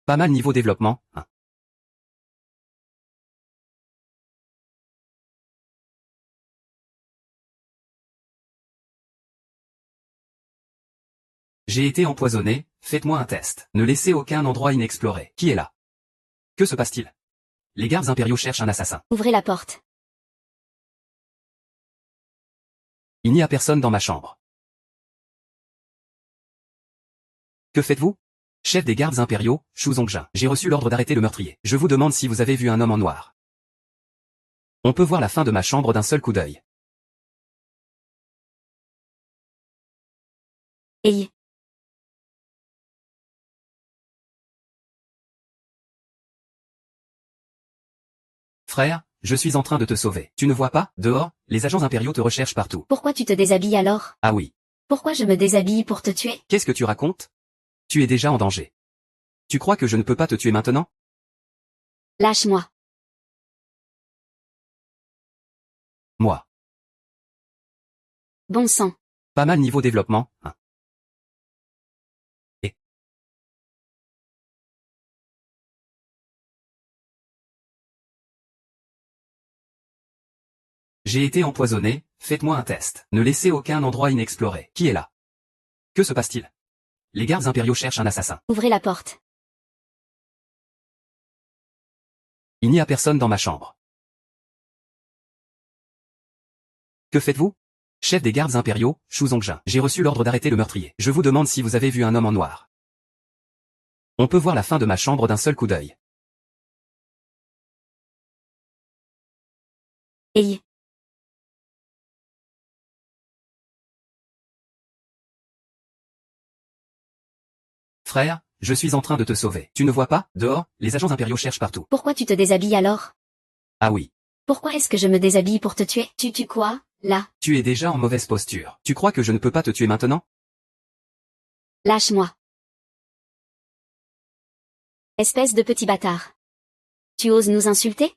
Pas mal niveau développement, hein. J'ai été empoisonné, faites-moi un test. Ne laissez aucun endroit inexploré. Qui est là? Que se passe-t-il? Les gardes impériaux cherchent un assassin. Ouvrez la porte. Il n'y a personne dans ma chambre. Que faites-vous? Chef des gardes impériaux, Shu Zongjin. J'ai reçu l'ordre d'arrêter le meurtrier. Je vous demande si vous avez vu un homme en noir. On peut voir la fin de ma chambre d'un seul coup d'œil. Ayez. Frère, je suis en train de te sauver. Tu ne vois pas? Dehors, les agents impériaux te recherchent partout. Pourquoi tu te déshabilles alors? Ah oui. Pourquoi je me déshabille pour te tuer? Qu'est-ce que tu racontes? Tu es déjà en danger. Tu crois que je ne peux pas te tuer maintenant? Lâche-moi. Moi. Bon sang. Pas mal niveau développement, hein. Et j'ai été empoisonné, faites-moi un test. Ne laissez aucun endroit inexploré. Qui est là? Que se passe-t-il? Les gardes impériaux cherchent un assassin. Ouvrez la porte. Il n'y a personne dans ma chambre. Que faites-vous? Chef des gardes impériaux, Shu Zongjin. J'ai reçu l'ordre d'arrêter le meurtrier. Je vous demande si vous avez vu un homme en noir. On peut voir la fin de ma chambre d'un seul coup d'œil. Ayez. Frère, je suis en train de te sauver. Tu ne vois pas, dehors, les agents impériaux cherchent partout. Pourquoi tu te déshabilles alors? Ah oui. Pourquoi est-ce que je me déshabille pour te tuer? Tu tues quoi, là? Tu es déjà en mauvaise posture. Tu crois que je ne peux pas te tuer maintenant? Lâche-moi. Espèce de petit bâtard. Tu oses nous insulter?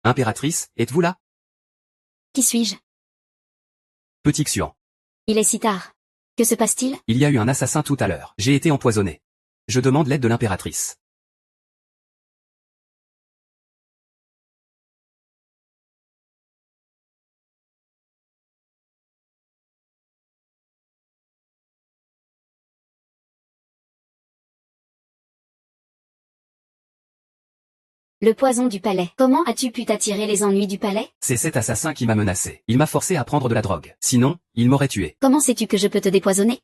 Impératrice, êtes-vous là? Qui suis-je? Petit Xuan. Il est si tard. Que se passe-t-il? Il y a eu un assassin tout à l'heure. J'ai été empoisonné. Je demande l'aide de l'impératrice. Le poison du palais. Comment as-tu pu t'attirer les ennuis du palais? C'est cet assassin qui m'a menacé. Il m'a forcé à prendre de la drogue. Sinon, il m'aurait tué. Comment sais-tu que je peux te dépoisonner?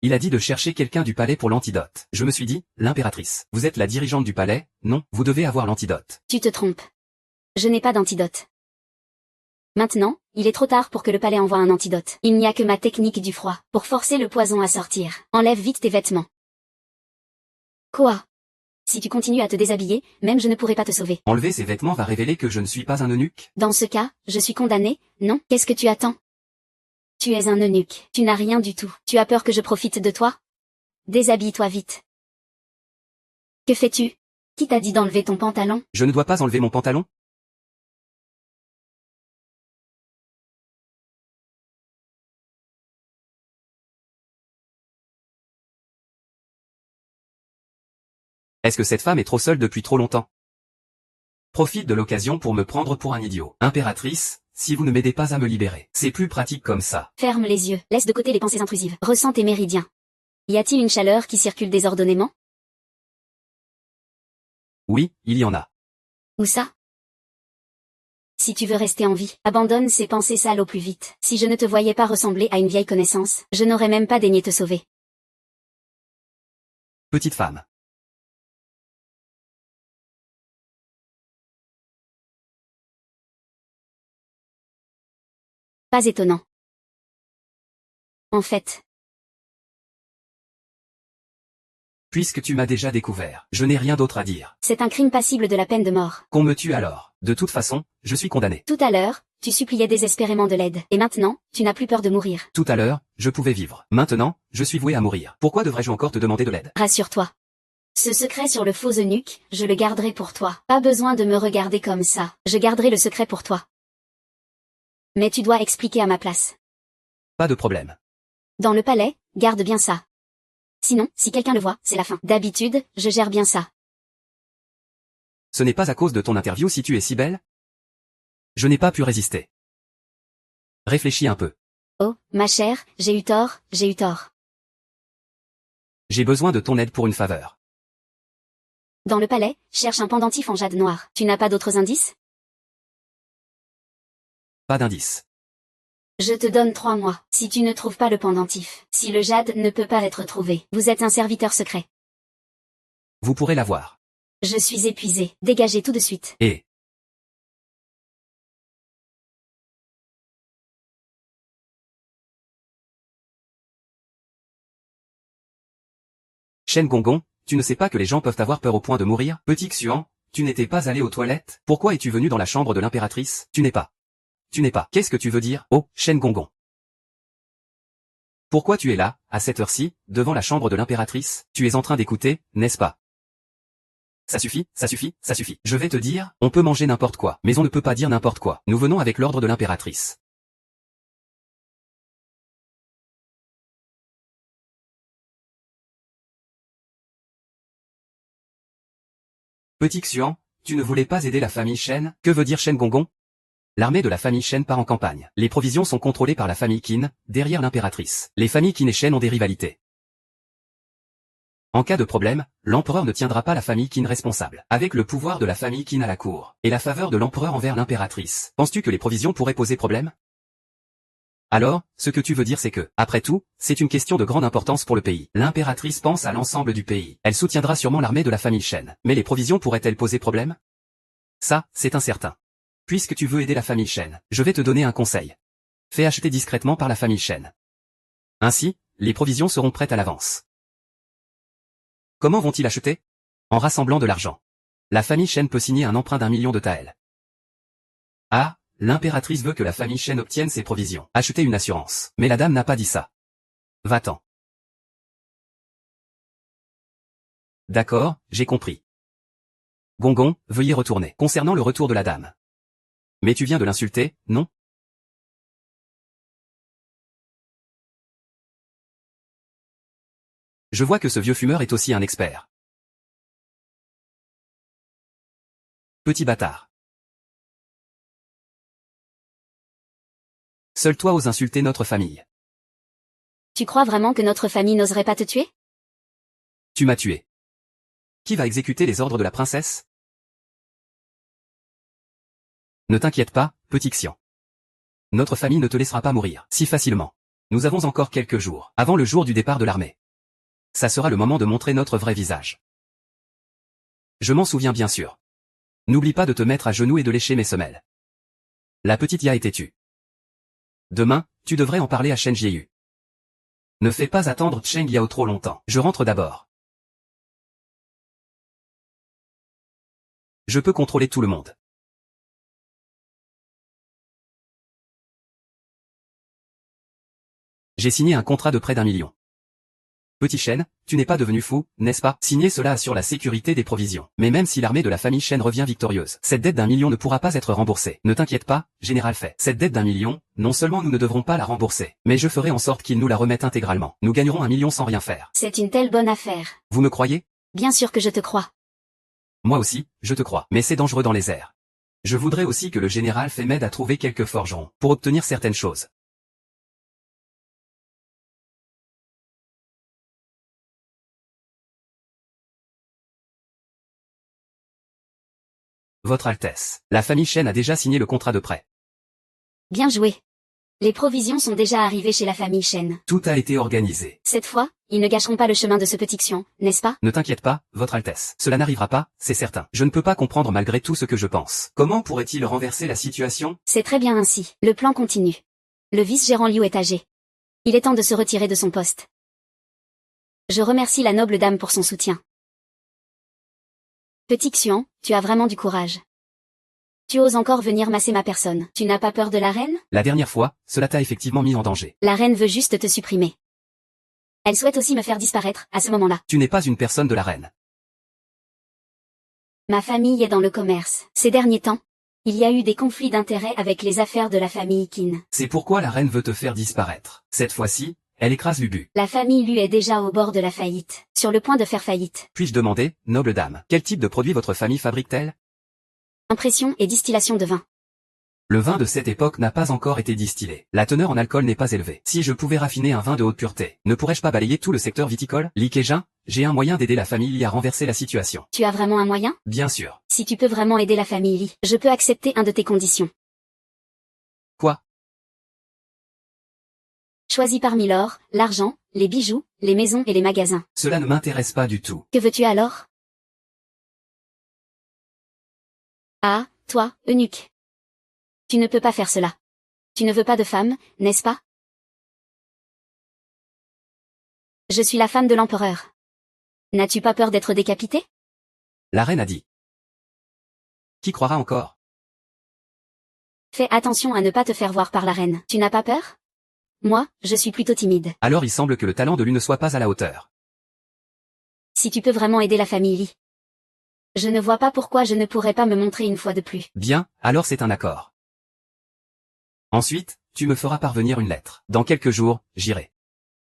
Il a dit de chercher quelqu'un du palais pour l'antidote. Je me suis dit, l'impératrice. Vous êtes la dirigeante du palais? Non, vous devez avoir l'antidote. Tu te trompes. Je n'ai pas d'antidote. Maintenant, il est trop tard pour que le palais envoie un antidote. Il n'y a que ma technique du froid, pour forcer le poison à sortir. Enlève vite tes vêtements. Quoi? Si tu continues à te déshabiller, même je ne pourrai pas te sauver. Enlever ces vêtements va révéler que je ne suis pas un eunuque? Dans ce cas, je suis condamné, non? Qu'est-ce que tu attends? Tu es un eunuque. Tu n'as rien du tout. Tu as peur que je profite de toi? Déshabille-toi vite. Que fais-tu? Qui t'a dit d'enlever ton pantalon? Je ne dois pas enlever mon pantalon? Est-ce que cette femme est trop seule depuis trop longtemps? Profite de l'occasion pour me prendre pour un idiot. Impératrice, si vous ne m'aidez pas à me libérer, c'est plus pratique comme ça. Ferme les yeux. Laisse de côté les pensées intrusives. Ressens tes méridiens. Y a-t-il une chaleur qui circule désordonnément? Oui, il y en a. Où ça? Si tu veux rester en vie, abandonne ces pensées sales au plus vite. Si je ne te voyais pas ressembler à une vieille connaissance, je n'aurais même pas daigné te sauver. Petite femme. Pas étonnant. En fait, Puisque tu m'as déjà découvert, je n'ai rien d'autre à dire. c'est un crime passible de la peine de mort. Qu'on me tue alors. De toute façon, je suis condamné. Tout à l'heure, tu suppliais désespérément de l'aide. Et maintenant, tu n'as plus peur de mourir. Tout à l'heure, je pouvais vivre. Maintenant, je suis voué à mourir. Pourquoi devrais-je encore te demander de l'aide? Rassure-toi. Ce secret sur le faux eunuque, je le garderai pour toi. Pas besoin de me regarder comme ça. Je garderai le secret pour toi. Mais tu dois expliquer à ma place. Pas de problème. Dans le palais, garde bien ça. Sinon, si quelqu'un le voit, c'est la fin. D'habitude, je gère bien ça. Ce n'est pas à cause de ton interview si tu es si belle? Je n'ai pas pu résister. Réfléchis un peu. Oh, ma chère, j'ai eu tort, j'ai eu tort. J'ai besoin de ton aide pour une faveur. Dans le palais, cherche un pendentif en jade noir. Tu n'as pas d'autres indices? Pas d'indice. Je te donne 3 mois. Si tu ne trouves pas le pendentif, si le jade ne peut pas être trouvé, vous êtes un serviteur secret. Vous pourrez l'avoir. Je suis épuisé. Dégagez tout de suite. Et... Shen Gongon, tu ne sais pas que les gens peuvent avoir peur au point de mourir? Petit Xuan, tu n'étais pas allé aux toilettes? Pourquoi es-tu venu dans la chambre de l'impératrice? Tu n'es pas. Qu'est-ce que tu veux dire? Oh, Shen Gongon. Pourquoi tu es là, à cette heure-ci, devant la chambre de l'impératrice? Tu es en train d'écouter, n'est-ce pas? Ça suffit, ça suffit, ça suffit. Je vais te dire, on peut manger n'importe quoi, mais on ne peut pas dire n'importe quoi. Nous venons avec l'ordre de l'impératrice. Petit Xuan, tu ne voulais pas aider la famille Shen? Que veut dire Shen Gongon? L'armée de la famille Shen part en campagne. Les provisions sont contrôlées par la famille Qin, derrière l'impératrice. Les familles Qin et Shen ont des rivalités. En cas de problème, l'empereur ne tiendra pas la famille Qin responsable. Avec le pouvoir de la famille Qin à la cour, et la faveur de l'empereur envers l'impératrice, penses-tu que les provisions pourraient poser problème? Alors, ce que tu veux dire c'est que, après tout, c'est une question de grande importance pour le pays. L'impératrice pense à l'ensemble du pays. Elle soutiendra sûrement l'armée de la famille Shen. Mais les provisions pourraient-elles poser problème? Ça, c'est incertain. Puisque tu veux aider la famille Shen, je vais te donner un conseil. Fais acheter discrètement par la famille Shen. Ainsi, les provisions seront prêtes à l'avance. Comment vont-ils acheter? En rassemblant de l'argent. La famille Shen peut signer un emprunt d'1 million de taels. Ah, l'impératrice veut que la famille Shen obtienne ses provisions. Acheter une assurance. Mais la dame n'a pas dit ça. Va-t'en. D'accord, j'ai compris. Gongon, veuillez retourner. Concernant le retour de la dame. Mais tu viens de l'insulter, non? Je vois que ce vieux fumeur est aussi un expert. Petit bâtard. Seul toi oses insulter notre famille. Tu crois vraiment que notre famille n'oserait pas te tuer? Tu m'as tué. Qui va exécuter les ordres de la princesse? Ne t'inquiète pas, petit Xian. Notre famille ne te laissera pas mourir si facilement. Nous avons encore quelques jours, avant le jour du départ de l'armée. Ça sera le moment de montrer notre vrai visage. Je m'en souviens bien sûr. N'oublie pas de te mettre à genoux et de lécher mes semelles. La petite Ya était tue. Demain, tu devrais en parler à Shen Jieyu. Ne fais pas attendre Cheng Yao trop longtemps. Je rentre d'abord. Je peux contrôler tout le monde. J'ai signé un contrat de près d'1 million. Petit Shen, tu n'es pas devenu fou, n'est-ce pas? Signer cela assure la sécurité des provisions. Mais même si l'armée de la famille Shen revient victorieuse, cette dette d'1 million ne pourra pas être remboursée. Ne t'inquiète pas, Général Fei. Cette dette d'1 million, non seulement nous ne devrons pas la rembourser, mais je ferai en sorte qu'ils nous la remettent intégralement. Nous gagnerons 1 million sans rien faire. C'est une telle bonne affaire. Vous me croyez? Bien sûr que je te crois. Moi aussi, je te crois. Mais c'est dangereux dans les airs. Je voudrais aussi que le général Fei m'aide à trouver quelques forgerons, pour obtenir certaines choses. Votre Altesse, la famille Shen a déjà signé le contrat de prêt. Bien joué. Les provisions sont déjà arrivées chez la famille Shen. Tout a été organisé. Cette fois, ils ne gâcheront pas le chemin de ce petit Xian, n'est-ce pas? Ne t'inquiète pas, Votre Altesse. Cela n'arrivera pas, c'est certain. Je ne peux pas comprendre malgré tout ce que je pense. Comment pourrait-il renverser la situation? C'est très bien ainsi. Le plan continue. Le vice-gérant Liu est âgé. Il est temps de se retirer de son poste. Je remercie la noble dame pour son soutien. Petit Xian, tu as vraiment du courage. Tu oses encore venir masser ma personne. Tu n'as pas peur de la reine? La dernière fois, cela t'a effectivement mis en danger. La reine veut juste te supprimer. Elle souhaite aussi me faire disparaître, à ce moment-là. Tu n'es pas une personne de la reine. Ma famille est dans le commerce. Ces derniers temps, il y a eu des conflits d'intérêts avec les affaires de la famille Qin. C'est pourquoi la reine veut te faire disparaître. Cette fois-ci, elle écrase Lubu. La famille Lu est déjà au bord de la faillite, sur le point de faire faillite. Puis-je demander, noble dame, quel type de produit votre famille fabrique-t-elle? Impression et distillation de vin. Le vin de cette époque n'a pas encore été distillé. La teneur en alcool n'est pas élevée. Si je pouvais raffiner un vin de haute pureté, ne pourrais-je pas balayer tout le secteur viticole? Li Keijin, j'ai un moyen d'aider la famille Li à renverser la situation. Tu as vraiment un moyen? Bien sûr. Si tu peux vraiment aider la famille Li, je peux accepter un de tes conditions. Quoi? Choisis parmi l'or, l'argent, les bijoux, les maisons et les magasins. Cela ne m'intéresse pas du tout. Que veux-tu alors? Ah, toi, eunuque. Tu ne peux pas faire cela. Tu ne veux pas de femme, n'est-ce pas? Je suis la femme de l'empereur. N'as-tu pas peur d'être décapitée? La reine a dit. Qui croira encore? Fais attention à ne pas te faire voir par la reine. Tu n'as pas peur? Moi, je suis plutôt timide. Alors il semble que le talent de Lu ne soit pas à la hauteur. Si tu peux vraiment aider la famille Li, je ne vois pas pourquoi je ne pourrais pas me montrer une fois de plus. Bien, alors c'est un accord. Ensuite, tu me feras parvenir une lettre. Dans quelques jours, j'irai.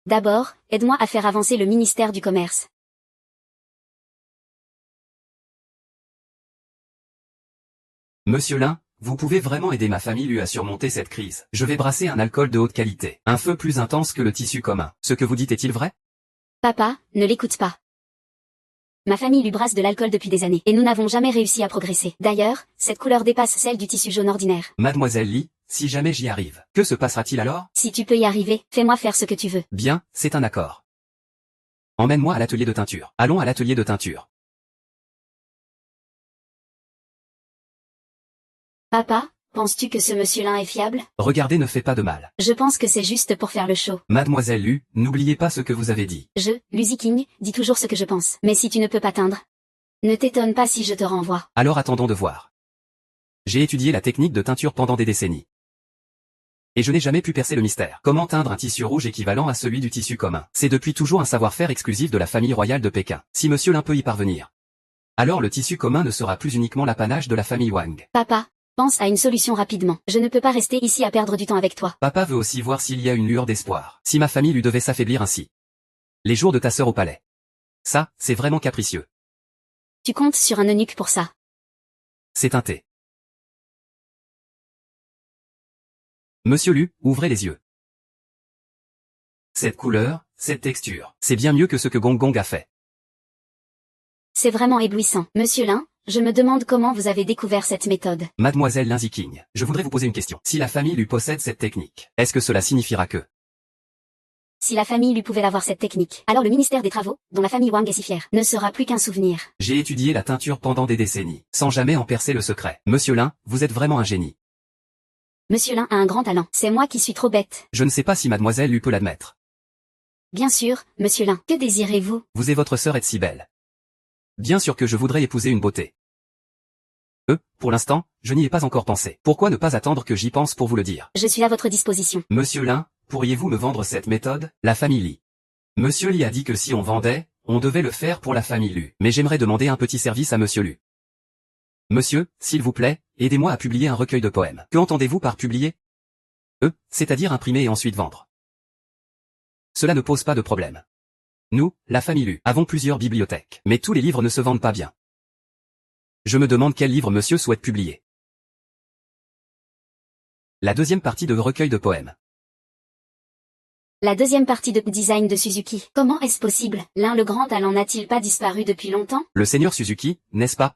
D'abord, aide-moi à faire avancer le ministère du Commerce. Monsieur Lin, vous pouvez vraiment aider ma famille Lu à surmonter cette crise. Je vais brasser un alcool de haute qualité, un feu plus intense que le tissu commun. Ce que vous dites est-il vrai? Papa, ne l'écoute pas. Ma famille lui brasse de l'alcool depuis des années, et nous n'avons jamais réussi à progresser. D'ailleurs, cette couleur dépasse celle du tissu jaune ordinaire. Mademoiselle Li, si jamais j'y arrive, que se passera-t-il alors? Si tu peux y arriver, fais-moi faire ce que tu veux. Bien, c'est un accord. Emmène-moi à l'atelier de teinture. Allons à l'atelier de teinture. Papa, penses-tu que ce monsieur-là est fiable? Regarder ne fait pas de mal. Je pense que c'est juste pour faire le show. Mademoiselle Lu, n'oubliez pas ce que vous avez dit. Lucy King, dis toujours ce que je pense. Mais si tu ne peux pas teindre, ne t'étonne pas si je te renvoie. Alors attendons de voir. J'ai étudié la technique de teinture pendant des décennies. Et je n'ai jamais pu percer le mystère. Comment teindre un tissu rouge équivalent à celui du tissu commun? C'est depuis toujours un savoir-faire exclusif de la famille royale de Pékin. Si monsieur Lin peut y parvenir, alors le tissu commun ne sera plus uniquement l'apanage de la famille Wang. Papa, pense à une solution rapidement. Je ne peux pas rester ici à perdre du temps avec toi. Papa veut aussi voir s'il y a une lueur d'espoir. Si ma famille lui devait s'affaiblir ainsi. Les jours de ta sœur au palais. Ça, c'est vraiment capricieux. Tu comptes sur un eunuque pour ça. C'est teinté. Monsieur Lu, ouvrez les yeux. Cette couleur, cette texture, c'est bien mieux que ce que Gong Gong a fait. C'est vraiment éblouissant. Monsieur Lin, je me demande comment vous avez découvert cette méthode. Mademoiselle Lin Ziking, je voudrais vous poser une question. Si la famille lui possède cette technique, est-ce que cela signifiera que... Si la famille lui pouvait avoir cette technique, alors le ministère des Travaux, dont la famille Wang est si fière, ne sera plus qu'un souvenir. J'ai étudié la teinture pendant des décennies, sans jamais en percer le secret. Monsieur Lin, vous êtes vraiment un génie. Monsieur Lin a un grand talent. C'est moi qui suis trop bête. Je ne sais pas si mademoiselle Lu peut l'admettre. Bien sûr, monsieur Lin. Que désirez-vous? Vous et votre sœur êtes si belle. Bien sûr que je voudrais épouser une beauté. Pour l'instant, je n'y ai pas encore pensé. Pourquoi ne pas attendre que j'y pense pour vous le dire? Je suis à votre disposition. Monsieur Lin, pourriez-vous me vendre cette méthode? La famille Li. Monsieur Li a dit que si on vendait, on devait le faire pour la famille Lu. Mais j'aimerais demander un petit service à monsieur Lu. Monsieur, s'il vous plaît, aidez-moi à publier un recueil de poèmes. Que entendez-vous par publier? C'est-à-dire imprimer et ensuite vendre. Cela ne pose pas de problème. Nous, la famille Lu, avons plusieurs bibliothèques, mais tous les livres ne se vendent pas bien. Je me demande quel livre monsieur souhaite publier. La deuxième partie de recueil de poèmes. La deuxième partie de design de Suzuki. Comment est-ce possible? L'un le grand talent n'a-t-il pas disparu depuis longtemps? Le seigneur Suzuki, n'est-ce pas?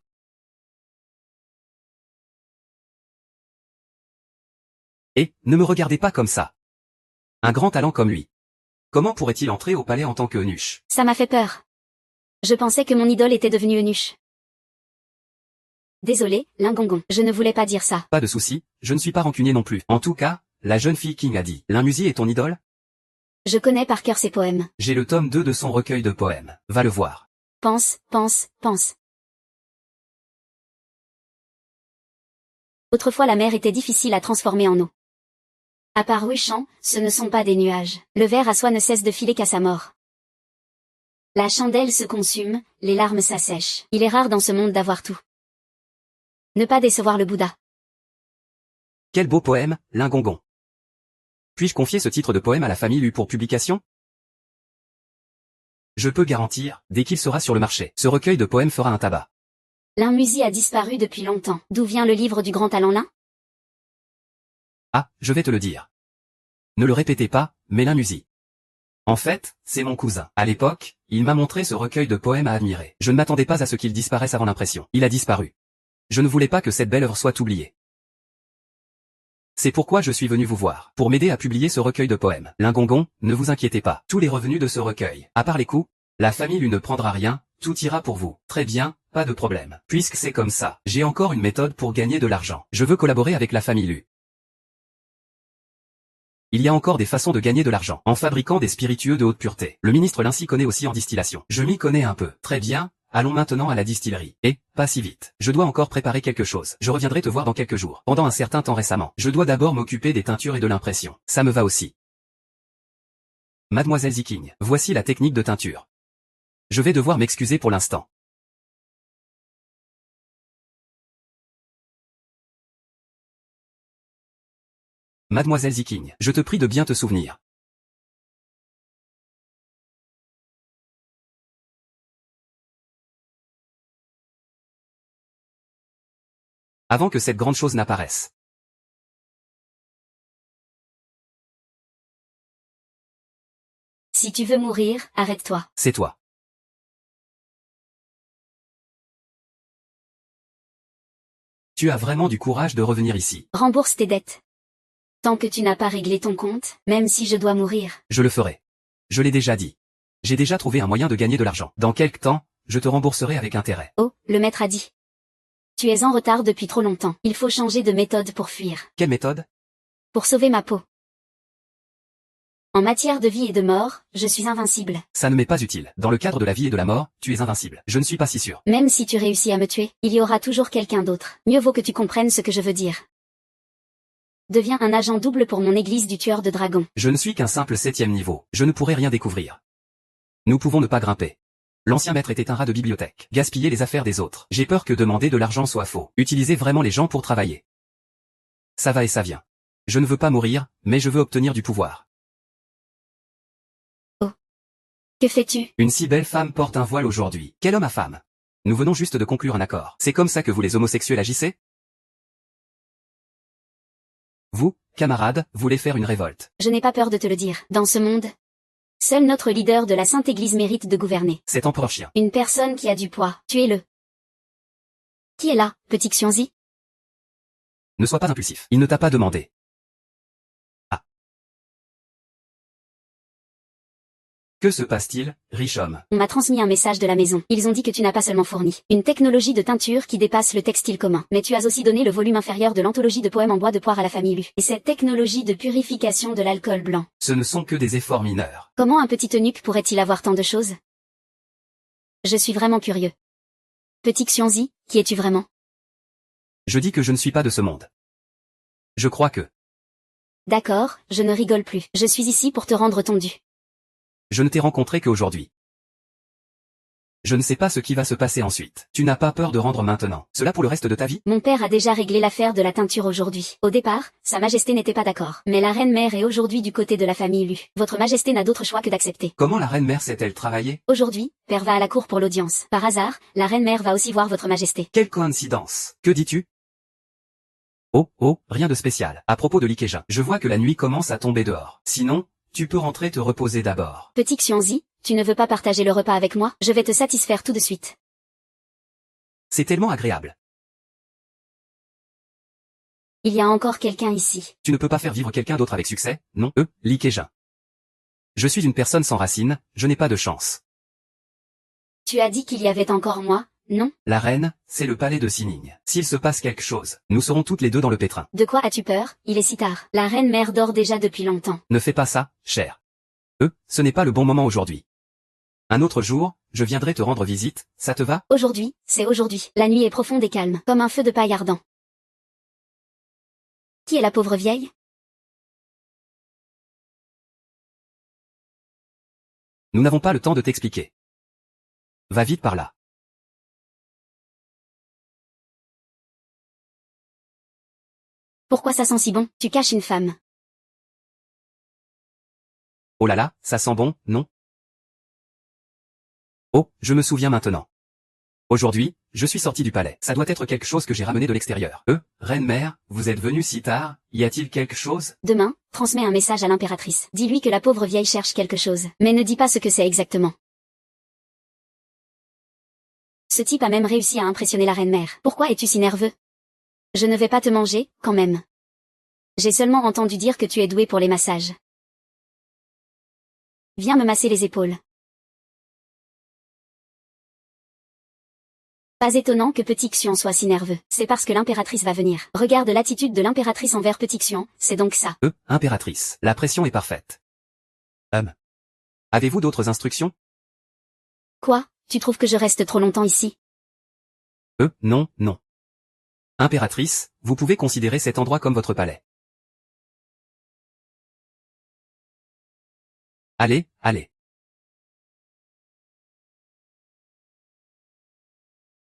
Et, ne me regardez pas comme ça. Un grand talent comme lui. Comment pourrait-il entrer au palais en tant que eunuche? Ça m'a fait peur. Je pensais que mon idole était devenue eunuche. Désolé, Lingongon, je ne voulais pas dire ça. Pas de souci, je ne suis pas rancunier non plus. En tout cas, la jeune fille King a dit. L'Inmusi est ton idole? Je connais par cœur ses poèmes. J'ai le tome 2 de son recueil de poèmes. Va le voir. Pense, pense, pense. Autrefois la mer était difficile à transformer en eau. À part Wuchan, ce ne sont pas des nuages. Le ver à soie ne cesse de filer qu'à sa mort. La chandelle se consume, les larmes s'assèchent. Il est rare dans ce monde d'avoir tout. Ne pas décevoir le Bouddha. Quel beau poème, Lingongon. Puis-je confier ce titre de poème à la famille Lu pour publication? Je peux garantir, dès qu'il sera sur le marché, ce recueil de poèmes fera un tabac. L'Inmusi a disparu depuis longtemps. D'où vient le livre du grand talent Lin? Ah, je vais te le dire. Ne le répétez pas, mais l'Inmusi. En fait, c'est mon cousin. À l'époque, il m'a montré ce recueil de poèmes à admirer. Je ne m'attendais pas à ce qu'il disparaisse avant l'impression. Il a disparu. Je ne voulais pas que cette belle œuvre soit oubliée. C'est pourquoi je suis venu vous voir, pour m'aider à publier ce recueil de poèmes. Lingongon, ne vous inquiétez pas. Tous les revenus de ce recueil, à part les coûts, la famille Lu ne prendra rien, tout ira pour vous. Très bien, pas de problème. Puisque c'est comme ça, j'ai encore une méthode pour gagner de l'argent. Je veux collaborer avec la famille Lu. Il y a encore des façons de gagner de l'argent, en fabriquant des spiritueux de haute pureté. Le ministre Lin s'y connaît aussi en distillation. Je m'y connais un peu. Très bien, allons maintenant à la distillerie. Et, pas si vite. Je dois encore préparer quelque chose. Je reviendrai te voir dans quelques jours. Pendant un certain temps récemment. Je dois d'abord m'occuper des teintures et de l'impression. Ça me va aussi. Mademoiselle Ziking, voici la technique de teinture. Je vais devoir m'excuser pour l'instant. Mademoiselle Ziking, je te prie de bien te souvenir. Avant que cette grande chose n'apparaisse. Si tu veux mourir, arrête-toi. C'est toi. Tu as vraiment du courage de revenir ici. Rembourse tes dettes. Tant que tu n'as pas réglé ton compte, même si je dois mourir. Je le ferai. Je l'ai déjà dit. J'ai déjà trouvé un moyen de gagner de l'argent. Dans quelque temps, je te rembourserai avec intérêt. Oh, le maître a dit. Tu es en retard depuis trop longtemps. Il faut changer de méthode pour fuir. Quelle méthode? Pour sauver ma peau. En matière de vie et de mort, je suis invincible. Ça ne m'est pas utile. Dans le cadre de la vie et de la mort, tu es invincible. Je ne suis pas si sûr. Même si tu réussis à me tuer, il y aura toujours quelqu'un d'autre. Mieux vaut que tu comprennes ce que je veux dire. Deviens un agent double pour mon église du tueur de dragons. Je ne suis qu'un simple 7e niveau. Je ne pourrai rien découvrir. Nous pouvons ne pas grimper. L'ancien maître était un rat de bibliothèque. Gaspiller les affaires des autres. J'ai peur que demander de l'argent soit faux. Utilisez vraiment les gens pour travailler. Ça va et ça vient. Je ne veux pas mourir, mais je veux obtenir du pouvoir. Oh. Que fais-tu? Une si belle femme porte un voile aujourd'hui. Quel homme à femme? Nous venons juste de conclure un accord. C'est comme ça que vous les homosexuels agissez? Vous, camarades, voulez faire une révolte. Je n'ai pas peur de te le dire. Dans ce monde, seul notre leader de la Sainte Église mérite de gouverner. Cet empereur chien. Une personne qui a du poids. Tuez-le. Qui est là, petit Xianzi? Ne sois pas impulsif. Il ne t'a pas demandé. Ah. Que se passe-t-il, riche homme? On m'a transmis un message de la maison. Ils ont dit que tu n'as pas seulement fourni une technologie de teinture qui dépasse le textile commun, mais tu as aussi donné le volume inférieur de l'anthologie de poèmes en bois de poire à la famille Lu. Et cette technologie de purification de l'alcool blanc. Ce ne sont que des efforts mineurs. Comment un petit eunuque pourrait-il avoir tant de choses? Je suis vraiment curieux. Petit Xianzi, qui es-tu vraiment? Je dis que je ne suis pas de ce monde. Je crois que... D'accord, je ne rigole plus. Je suis ici pour te rendre ton dû. Je ne t'ai rencontré qu'aujourd'hui. Je ne sais pas ce qui va se passer ensuite. Tu n'as pas peur de rendre maintenant. Cela pour le reste de ta vie? Mon père a déjà réglé l'affaire de la teinture aujourd'hui. Au départ, Sa Majesté n'était pas d'accord. Mais la reine-mère est aujourd'hui du côté de la famille Lu. Votre Majesté n'a d'autre choix que d'accepter. Comment la reine-mère sait-elle travailler? Aujourd'hui, Père va à la cour pour l'audience. Par hasard, la reine-mère va aussi voir votre Majesté. Quelle coïncidence. Que dis-tu? Oh, rien de spécial. À propos de l'Ikeja, je vois que la nuit commence à tomber dehors. Sinon, tu peux rentrer te reposer d'abord. Petit Xianzi, tu ne veux pas partager le repas avec moi? Je vais te satisfaire tout de suite. C'est tellement agréable. Il y a encore quelqu'un ici. Tu ne peux pas faire vivre quelqu'un d'autre avec succès, non? L'Ikeja. Je suis une personne sans racines, je n'ai pas de chance. Tu as dit qu'il y avait encore moi, non? La reine, c'est le palais de Sining. S'il se passe quelque chose, nous serons toutes les deux dans le pétrin. De quoi as-tu peur? Il est si tard. La reine-mère dort déjà depuis longtemps. Ne fais pas ça, cher. Ce n'est pas le bon moment aujourd'hui. Un autre jour, je viendrai te rendre visite, ça te va? Aujourd'hui, c'est aujourd'hui. La nuit est profonde et calme, comme un feu de paille ardent. Qui est la pauvre vieille? Nous n'avons pas le temps de t'expliquer. Va vite par là. Pourquoi ça sent si bon? Tu caches une femme. Oh là là, ça sent bon, non? Oh, je me souviens maintenant. Aujourd'hui, je suis sorti du palais. Ça doit être quelque chose que j'ai ramené de l'extérieur. Reine-mère, vous êtes venue si tard, y a-t-il quelque chose? Demain, transmets un message à l'impératrice. Dis-lui que la pauvre vieille cherche quelque chose. Mais ne dis pas ce que c'est exactement. Ce type a même réussi à impressionner la reine-mère. Pourquoi es-tu si nerveux? Je ne vais pas te manger, quand même. J'ai seulement entendu dire que tu es doué pour les massages. Viens me masser les épaules. Pas étonnant que Petit Xian soit si nerveux. C'est parce que l'impératrice va venir. Regarde l'attitude de l'impératrice envers Petit Xian, c'est donc ça. Impératrice, la pression est parfaite. Avez-vous d'autres instructions? Quoi? Tu trouves que je reste trop longtemps ici? Non. Impératrice, vous pouvez considérer cet endroit comme votre palais. Allez.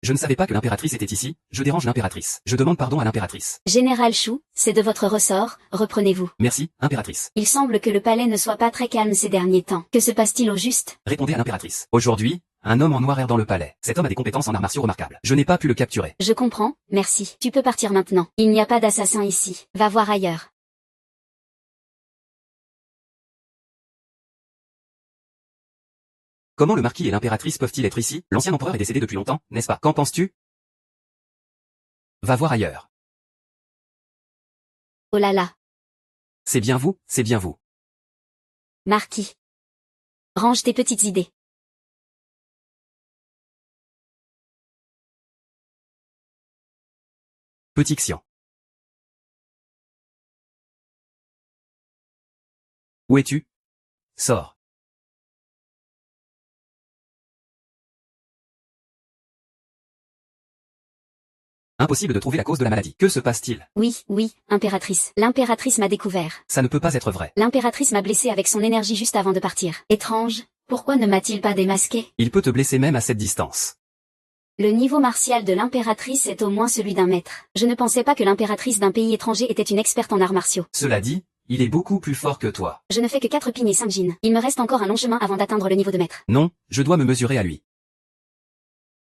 Je ne savais pas que l'impératrice était ici, je dérange l'impératrice. Je demande pardon à l'impératrice. Général Chou, c'est de votre ressort, reprenez-vous. Merci, impératrice. Il semble que le palais ne soit pas très calme ces derniers temps. Que se passe-t-il au juste? Répondez à l'impératrice. Aujourd'hui, un homme en noir erre dans le palais. Cet homme a des compétences en arts martiaux remarquables. Je n'ai pas pu le capturer. Je comprends, merci. Tu peux partir maintenant. Il n'y a pas d'assassin ici. Va voir ailleurs. Comment le marquis et l'impératrice peuvent-ils être ici? L'ancien empereur est décédé depuis longtemps, n'est-ce pas? Qu'en penses-tu? Va voir ailleurs. Oh là là. C'est bien vous, c'est bien vous. Marquis. Range tes petites idées. Petit Xian. Où es-tu? Sors. Impossible de trouver la cause de la maladie. Que se passe-t-il? Oui, impératrice. L'impératrice m'a découvert. Ça ne peut pas être vrai. L'impératrice m'a blessé avec son énergie juste avant de partir. Étrange. Pourquoi ne m'a-t-il pas démasqué? Il peut te blesser même à cette distance. Le niveau martial de l'impératrice est au moins celui d'un maître. Je ne pensais pas que l'impératrice d'un pays étranger était une experte en arts martiaux. Cela dit, il est beaucoup plus fort que toi. Je ne fais que 4 pignes et 5 jeans. Il me reste encore un long chemin avant d'atteindre le niveau de maître. Non, je dois me mesurer à lui.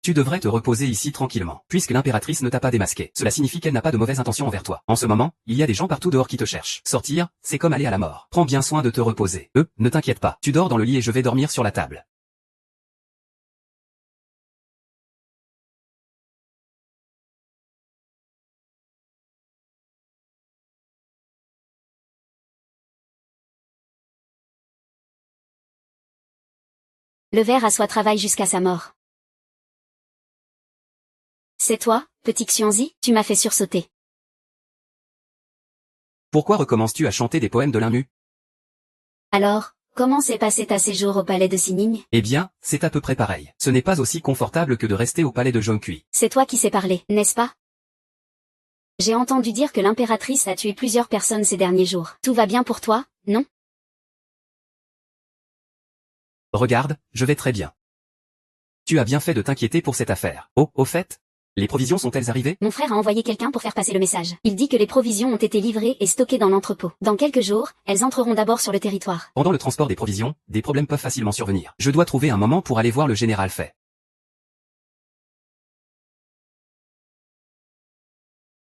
Tu devrais te reposer ici tranquillement, puisque l'impératrice ne t'a pas démasqué. Cela signifie qu'elle n'a pas de mauvaise intention envers toi. En ce moment, il y a des gens partout dehors qui te cherchent. Sortir, c'est comme aller à la mort. Prends bien soin de te reposer. Ne t'inquiète pas. Tu dors dans le lit et je vais dormir sur la table. Le ver à soie travaille jusqu'à sa mort. C'est toi, petit Xianzi, tu m'as fait sursauter. Pourquoi recommences-tu à chanter des poèmes de Linmu? Alors, comment s'est passé ta séjour au palais de Xinning? Eh bien, c'est à peu près pareil. Ce n'est pas aussi confortable que de rester au palais de Zhongqi. C'est toi qui sais parler, n'est-ce pas? J'ai entendu dire que l'impératrice a tué plusieurs personnes ces derniers jours. Tout va bien pour toi, non? Regarde, je vais très bien. Tu as bien fait de t'inquiéter pour cette affaire. Oh, au fait, les provisions sont-elles arrivées? Mon frère a envoyé quelqu'un pour faire passer le message. Il dit que les provisions ont été livrées et stockées dans l'entrepôt. Dans quelques jours, elles entreront d'abord sur le territoire. Pendant le transport des provisions, des problèmes peuvent facilement survenir. Je dois trouver un moment pour aller voir le général Fei.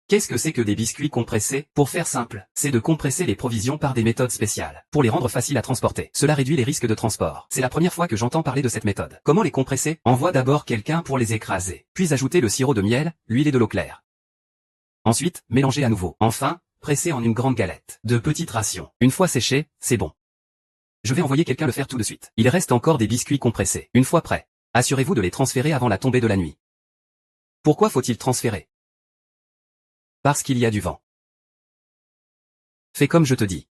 Qu'est-ce que c'est que des biscuits compressés? Pour faire simple, c'est de compresser les provisions par des méthodes spéciales, pour les rendre faciles à transporter. Cela réduit les risques de transport. C'est la première fois que j'entends parler de cette méthode. Comment les compresser? Envoie d'abord quelqu'un pour les écraser, puis ajouter le sirop de miel, l'huile et de l'eau claire. Ensuite, mélangez à nouveau. Enfin, pressez en une grande galette. De petites rations. Une fois séché, c'est bon. Je vais envoyer quelqu'un le faire tout de suite. Il reste encore des biscuits compressés. Une fois prêts, assurez-vous de les transférer avant la tombée de la nuit. Pourquoi faut-il transférer? Parce qu'il y a du vent. Fais comme je te dis.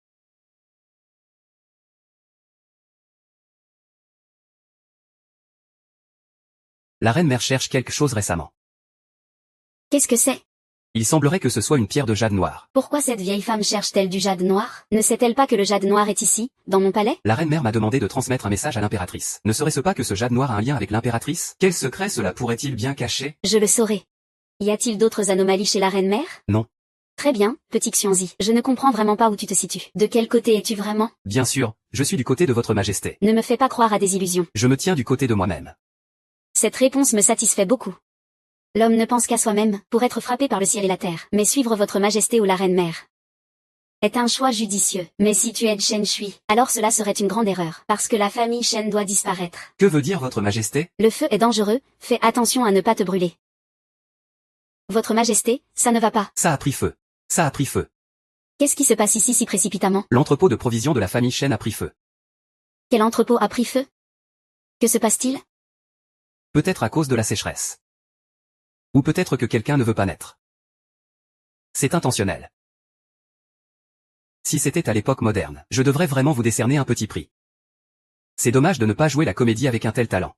La reine-mère cherche quelque chose récemment. Qu'est-ce que c'est? Il semblerait que ce soit une pierre de jade noire. Pourquoi cette vieille femme cherche-t-elle du jade noir? Ne sait-elle pas que le jade noir est ici, dans mon palais? La reine-mère m'a demandé de transmettre un message à l'impératrice. Ne serait-ce pas que ce jade noir a un lien avec l'impératrice? Quel secret cela pourrait-il bien cacher? Je le saurai. Y a-t-il d'autres anomalies chez la reine-mère? Non. Très bien, petit Xianzi. Je ne comprends vraiment pas où tu te situes. De quel côté es-tu vraiment? Bien sûr, je suis du côté de votre majesté. Ne me fais pas croire à des illusions. Je me tiens du côté de moi-même. Cette réponse me satisfait beaucoup. L'homme ne pense qu'à soi-même, pour être frappé par le ciel et la terre. Mais suivre votre majesté ou la reine-mère est un choix judicieux. Mais si tu aides Shen Shui, alors cela serait une grande erreur. Parce que la famille Shen doit disparaître. Que veut dire votre majesté? Le feu est dangereux, fais attention à ne pas te brûler. Votre majesté, ça ne va pas. Ça a pris feu. Ça a pris feu. Qu'est-ce qui se passe ici si précipitamment? L'entrepôt de provisions de la famille Shen a pris feu. Quel entrepôt a pris feu? Que se passe-t-il? Peut-être à cause de la sécheresse. Ou peut-être que quelqu'un ne veut pas naître. C'est intentionnel. Si c'était à l'époque moderne, je devrais vraiment vous décerner un petit prix. C'est dommage de ne pas jouer la comédie avec un tel talent.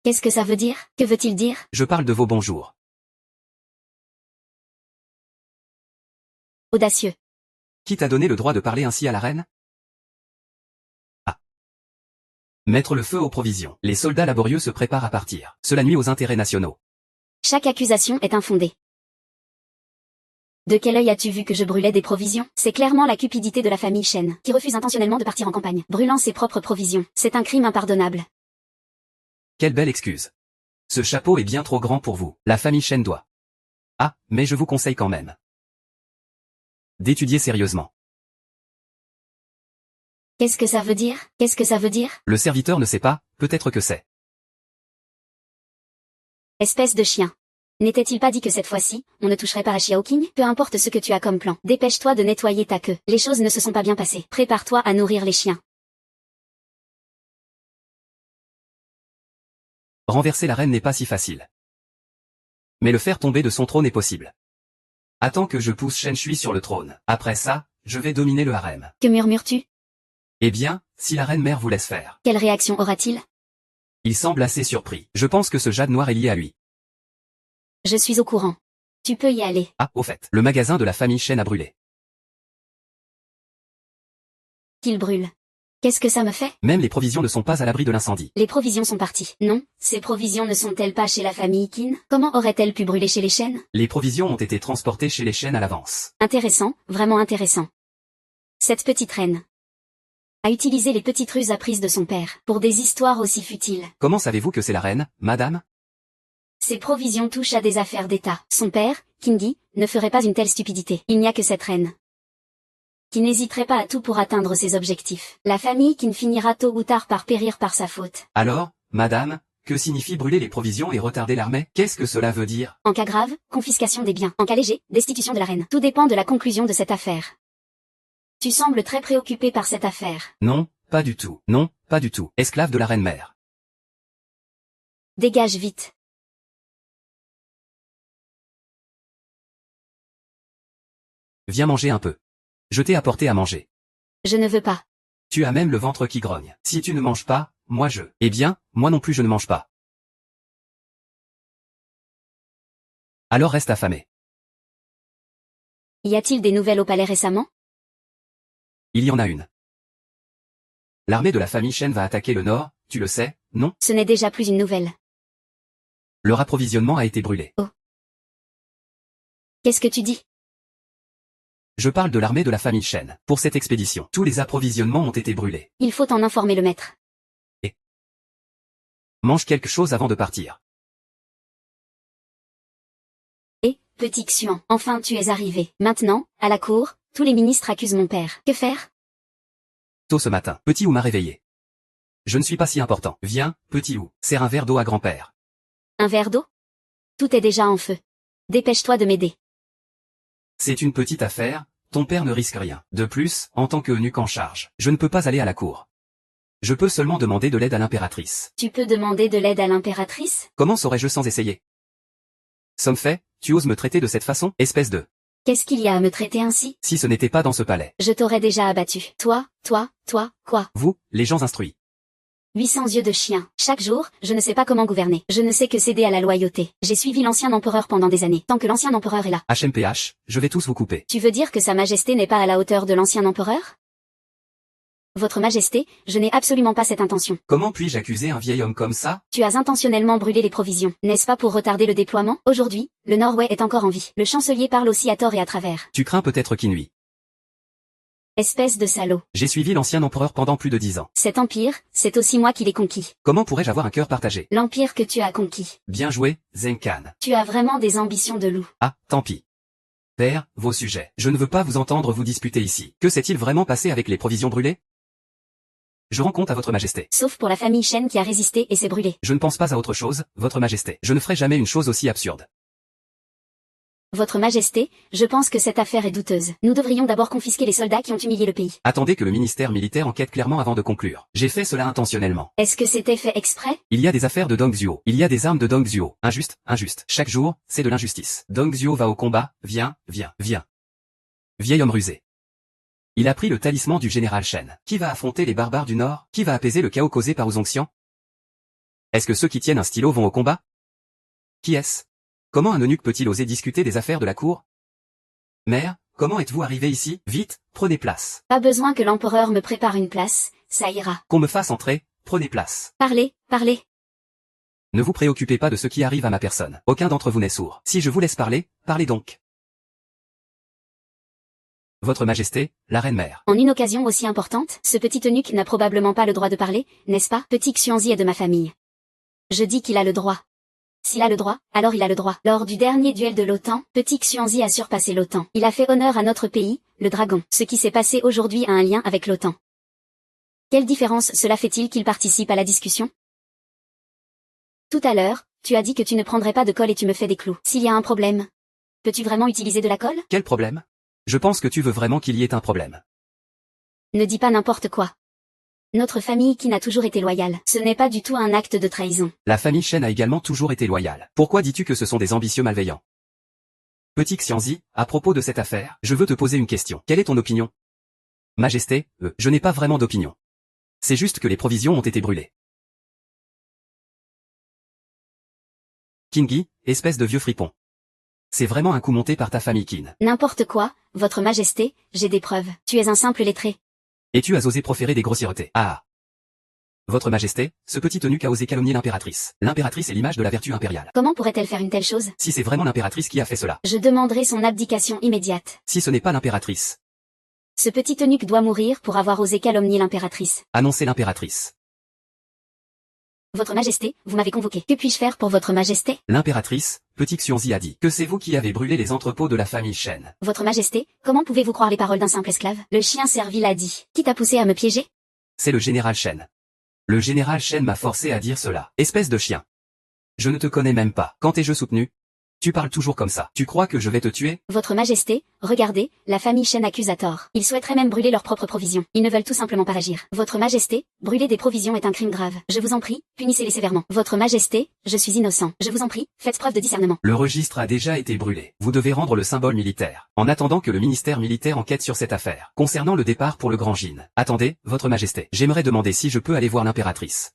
Qu'est-ce que ça veut dire? Que veut-il dire? Je parle de vos bonjours. Audacieux. Qui t'a donné le droit de parler ainsi à la reine? Ah. Mettre le feu aux provisions. Les soldats laborieux se préparent à partir. Cela nuit aux intérêts nationaux. Chaque accusation est infondée. De quel œil as-tu vu que je brûlais des provisions? C'est clairement la cupidité de la famille Shen, qui refuse intentionnellement de partir en campagne, brûlant ses propres provisions. C'est un crime impardonnable. Quelle belle excuse. Ce chapeau est bien trop grand pour vous. La famille Shen doit. Ah, mais je vous conseille quand même d'étudier sérieusement. Qu'est-ce que ça veut dire? Qu'est-ce que ça veut dire? Le serviteur ne sait pas, peut-être que c'est. Espèce de chien. N'était-il pas dit que cette fois-ci, on ne toucherait pas à Xiao Qing? Peu importe ce que tu as comme plan. Dépêche-toi de nettoyer ta queue. Les choses ne se sont pas bien passées. Prépare-toi à nourrir les chiens. Renverser la reine n'est pas si facile. Mais le faire tomber de son trône est possible. Attends que je pousse Shen Shui sur le trône. Après ça, je vais dominer le harem. Que murmures-tu? Eh bien, si la reine mère vous laisse faire. Quelle réaction aura-t-il? Il semble assez surpris. Je pense que ce jade noir est lié à lui. Je suis au courant. Tu peux y aller. Ah, au fait, le magasin de la famille Shen a brûlé. Qu'il brûle. Qu'est-ce que ça me fait? Même les provisions ne sont pas à l'abri de l'incendie. Les provisions sont parties. Non, ces provisions ne sont-elles pas chez la famille Qin? Comment auraient-elles pu brûler chez les Shen? Les provisions ont été transportées chez les Shen à l'avance. Intéressant, vraiment intéressant. Cette petite reine a utilisé les petites ruses apprises de son père, pour des histoires aussi futiles. Comment savez-vous que c'est la reine, madame? Ces provisions touchent à des affaires d'État. Son père, Qingyi, ne ferait pas une telle stupidité. Il n'y a que cette reine qui n'hésiterait pas à tout pour atteindre ses objectifs. La famille Qin finira tôt ou tard par périr par sa faute. Alors, madame, que signifie brûler les provisions et retarder l'armée? Qu'est-ce que cela veut dire? En cas grave, confiscation des biens. En cas léger, destitution de la reine. Tout dépend de la conclusion de cette affaire. Tu sembles très préoccupé par cette affaire. Non, pas du tout. Non, pas du tout. Esclave de la reine mère. Dégage vite. Viens manger un peu. Je t'ai apporté à manger. Je ne veux pas. Tu as même le ventre qui grogne. Si tu ne manges pas, moi je... Eh bien, moi non plus je ne mange pas. Alors reste affamé. Y a-t-il des nouvelles au palais récemment? Il y en a une. L'armée de la famille Shen va attaquer le nord, tu le sais, non? Ce n'est déjà plus une nouvelle. Leur approvisionnement a été brûlé. Oh. Qu'est-ce que tu dis? Je parle de l'armée de la famille Shen. Pour cette expédition, tous les approvisionnements ont été brûlés. Il faut en informer le maître. Et mange quelque chose avant de partir. Et, petit Xuan, enfin tu es arrivé. Maintenant, à la cour, tous les ministres accusent mon père. Que faire? Tôt ce matin, petit Ou m'a réveillé. Je ne suis pas si important. Viens, petit Ou, sers un verre d'eau à grand-père. Un verre d'eau? Tout est déjà en feu. Dépêche-toi de m'aider. C'est une petite affaire, ton père ne risque rien. De plus, en tant qu'eunuque en charge, je ne peux pas aller à la cour. Je peux seulement demander de l'aide à l'impératrice. Tu peux demander de l'aide à l'impératrice? Comment saurais-je sans essayer? Somme fait, tu oses me traiter de cette façon, espèce de... Qu'est-ce qu'il y a à me traiter ainsi? Si ce n'était pas dans ce palais. Je t'aurais déjà abattu. Toi, quoi? Vous, les gens instruits. 800 yeux de chien. Chaque jour, je ne sais pas comment gouverner. Je ne sais que céder à la loyauté. J'ai suivi l'ancien empereur pendant des années. Tant que l'ancien empereur est là. HMPH, je vais tous vous couper. Tu veux dire que sa majesté n'est pas à la hauteur de l'ancien empereur? Votre majesté, je n'ai absolument pas cette intention. Comment puis-je accuser un vieil homme comme ça? Tu as intentionnellement brûlé les provisions. N'est-ce pas pour retarder le déploiement? Aujourd'hui, le Norway est encore en vie. Le chancelier parle aussi à tort et à travers. Tu crains peut-être qu'il nuit. Espèce de salaud. J'ai suivi l'ancien empereur pendant plus de 10 ans. Cet empire, c'est aussi moi qui l'ai conquis. Comment pourrais-je avoir un cœur partagé? L'empire que tu as conquis. Bien joué, Zenkan. Tu as vraiment des ambitions de loup. Ah, tant pis. Père, vos sujets. Je ne veux pas vous entendre vous disputer ici. Que s'est-il vraiment passé avec les provisions brûlées? Je rends compte à votre majesté. Sauf pour la famille Shen qui a résisté et s'est brûlée. Je ne pense pas à autre chose, votre majesté. Je ne ferai jamais une chose aussi absurde. Votre majesté, je pense que cette affaire est douteuse. Nous devrions d'abord confisquer les soldats qui ont humilié le pays. Attendez que le ministère militaire enquête clairement avant de conclure. J'ai fait cela intentionnellement. Est-ce que c'était fait exprès? Il y a des affaires de Dong Zhuo. Il y a des armes de Dong Zhuo. Injuste, injuste. Chaque jour, c'est de l'injustice. Dong Zhuo va au combat. Viens, viens, viens. Vieil homme rusé. Il a pris le talisman du général Shen. Qui va affronter les barbares du Nord? Qui va apaiser le chaos causé par Ouzongxian? Est-ce que ceux qui tiennent un stylo vont au combat? Qui est-ce? Comment un eunuque peut-il oser discuter des affaires de la cour? Mère, comment êtes-vous arrivé ici? Vite, prenez place. Pas besoin que l'empereur me prépare une place, ça ira. Qu'on me fasse entrer, prenez place. Parlez. Ne vous préoccupez pas de ce qui arrive à ma personne. Aucun d'entre vous n'est sourd. Si je vous laisse parler, parlez donc. Votre Majesté, la Reine-Mère. En une occasion aussi importante, ce petit eunuque n'a probablement pas le droit de parler, n'est-ce pas? Petit Xuanzi est de ma famille. Je dis qu'il a le droit. S'il a le droit, alors il a le droit. Lors du dernier duel de l'OTAN, Petit Xuanzi a surpassé l'OTAN. Il a fait honneur à notre pays, le dragon. Ce qui s'est passé aujourd'hui a un lien avec l'OTAN. Quelle différence cela fait-il qu'il participe à la discussion? Tout à l'heure, tu as dit que tu ne prendrais pas de colle et tu me fais des clous. S'il y a un problème, peux-tu vraiment utiliser de la colle? Quel problème? Je pense que tu veux vraiment qu'il y ait un problème. Ne dis pas n'importe quoi. Notre famille qui n'a toujours été loyale. Ce n'est pas du tout un acte de trahison. La famille Shen a également toujours été loyale. Pourquoi dis-tu que ce sont des ambitieux malveillants? Petit Xianzi, à propos de cette affaire, je veux te poser une question. Quelle est ton opinion? Majesté, je n'ai pas vraiment d'opinion. C'est juste que les provisions ont été brûlées. Qin, espèce de vieux fripon. C'est vraiment un coup monté par ta famille Qin. N'importe quoi, votre majesté, j'ai des preuves. Tu es un simple lettré. Et tu as osé proférer des grossièretés. Ah. Votre majesté, ce petit eunuque a osé calomnier l'impératrice. L'impératrice est l'image de la vertu impériale. Comment pourrait-elle faire une telle chose? Si c'est vraiment l'impératrice qui a fait cela. Je demanderai son abdication immédiate. Si ce n'est pas l'impératrice. Ce petit eunuque doit mourir pour avoir osé calomnier l'impératrice. Annoncez l'impératrice. Votre majesté, vous m'avez convoqué. Que puis-je faire pour votre majesté? L'impératrice, Petit Xianzi a dit que c'est vous qui avez brûlé les entrepôts de la famille Shen. Votre majesté, comment pouvez-vous croire les paroles d'un simple esclave? Le chien servile a dit. Qui t'a poussé à me piéger? C'est le général Shen. Le général Shen m'a forcé à dire cela. Espèce de chien. Je ne te connais même pas. Quand t'es-je soutenu? Tu parles toujours comme ça. Tu crois que je vais te tuer? Votre majesté, regardez, la famille Shen accuse à tort. Ils souhaiteraient même brûler leurs propres provisions. Ils ne veulent tout simplement pas agir. Votre majesté, brûler des provisions est un crime grave. Je vous en prie, punissez-les sévèrement. Votre majesté, je suis innocent. Je vous en prie, faites preuve de discernement. Le registre a déjà été brûlé. Vous devez rendre le symbole militaire. En attendant que le ministère militaire enquête sur cette affaire. Concernant le départ pour le Grand Jin. Attendez, votre majesté. J'aimerais demander si je peux aller voir l'impératrice.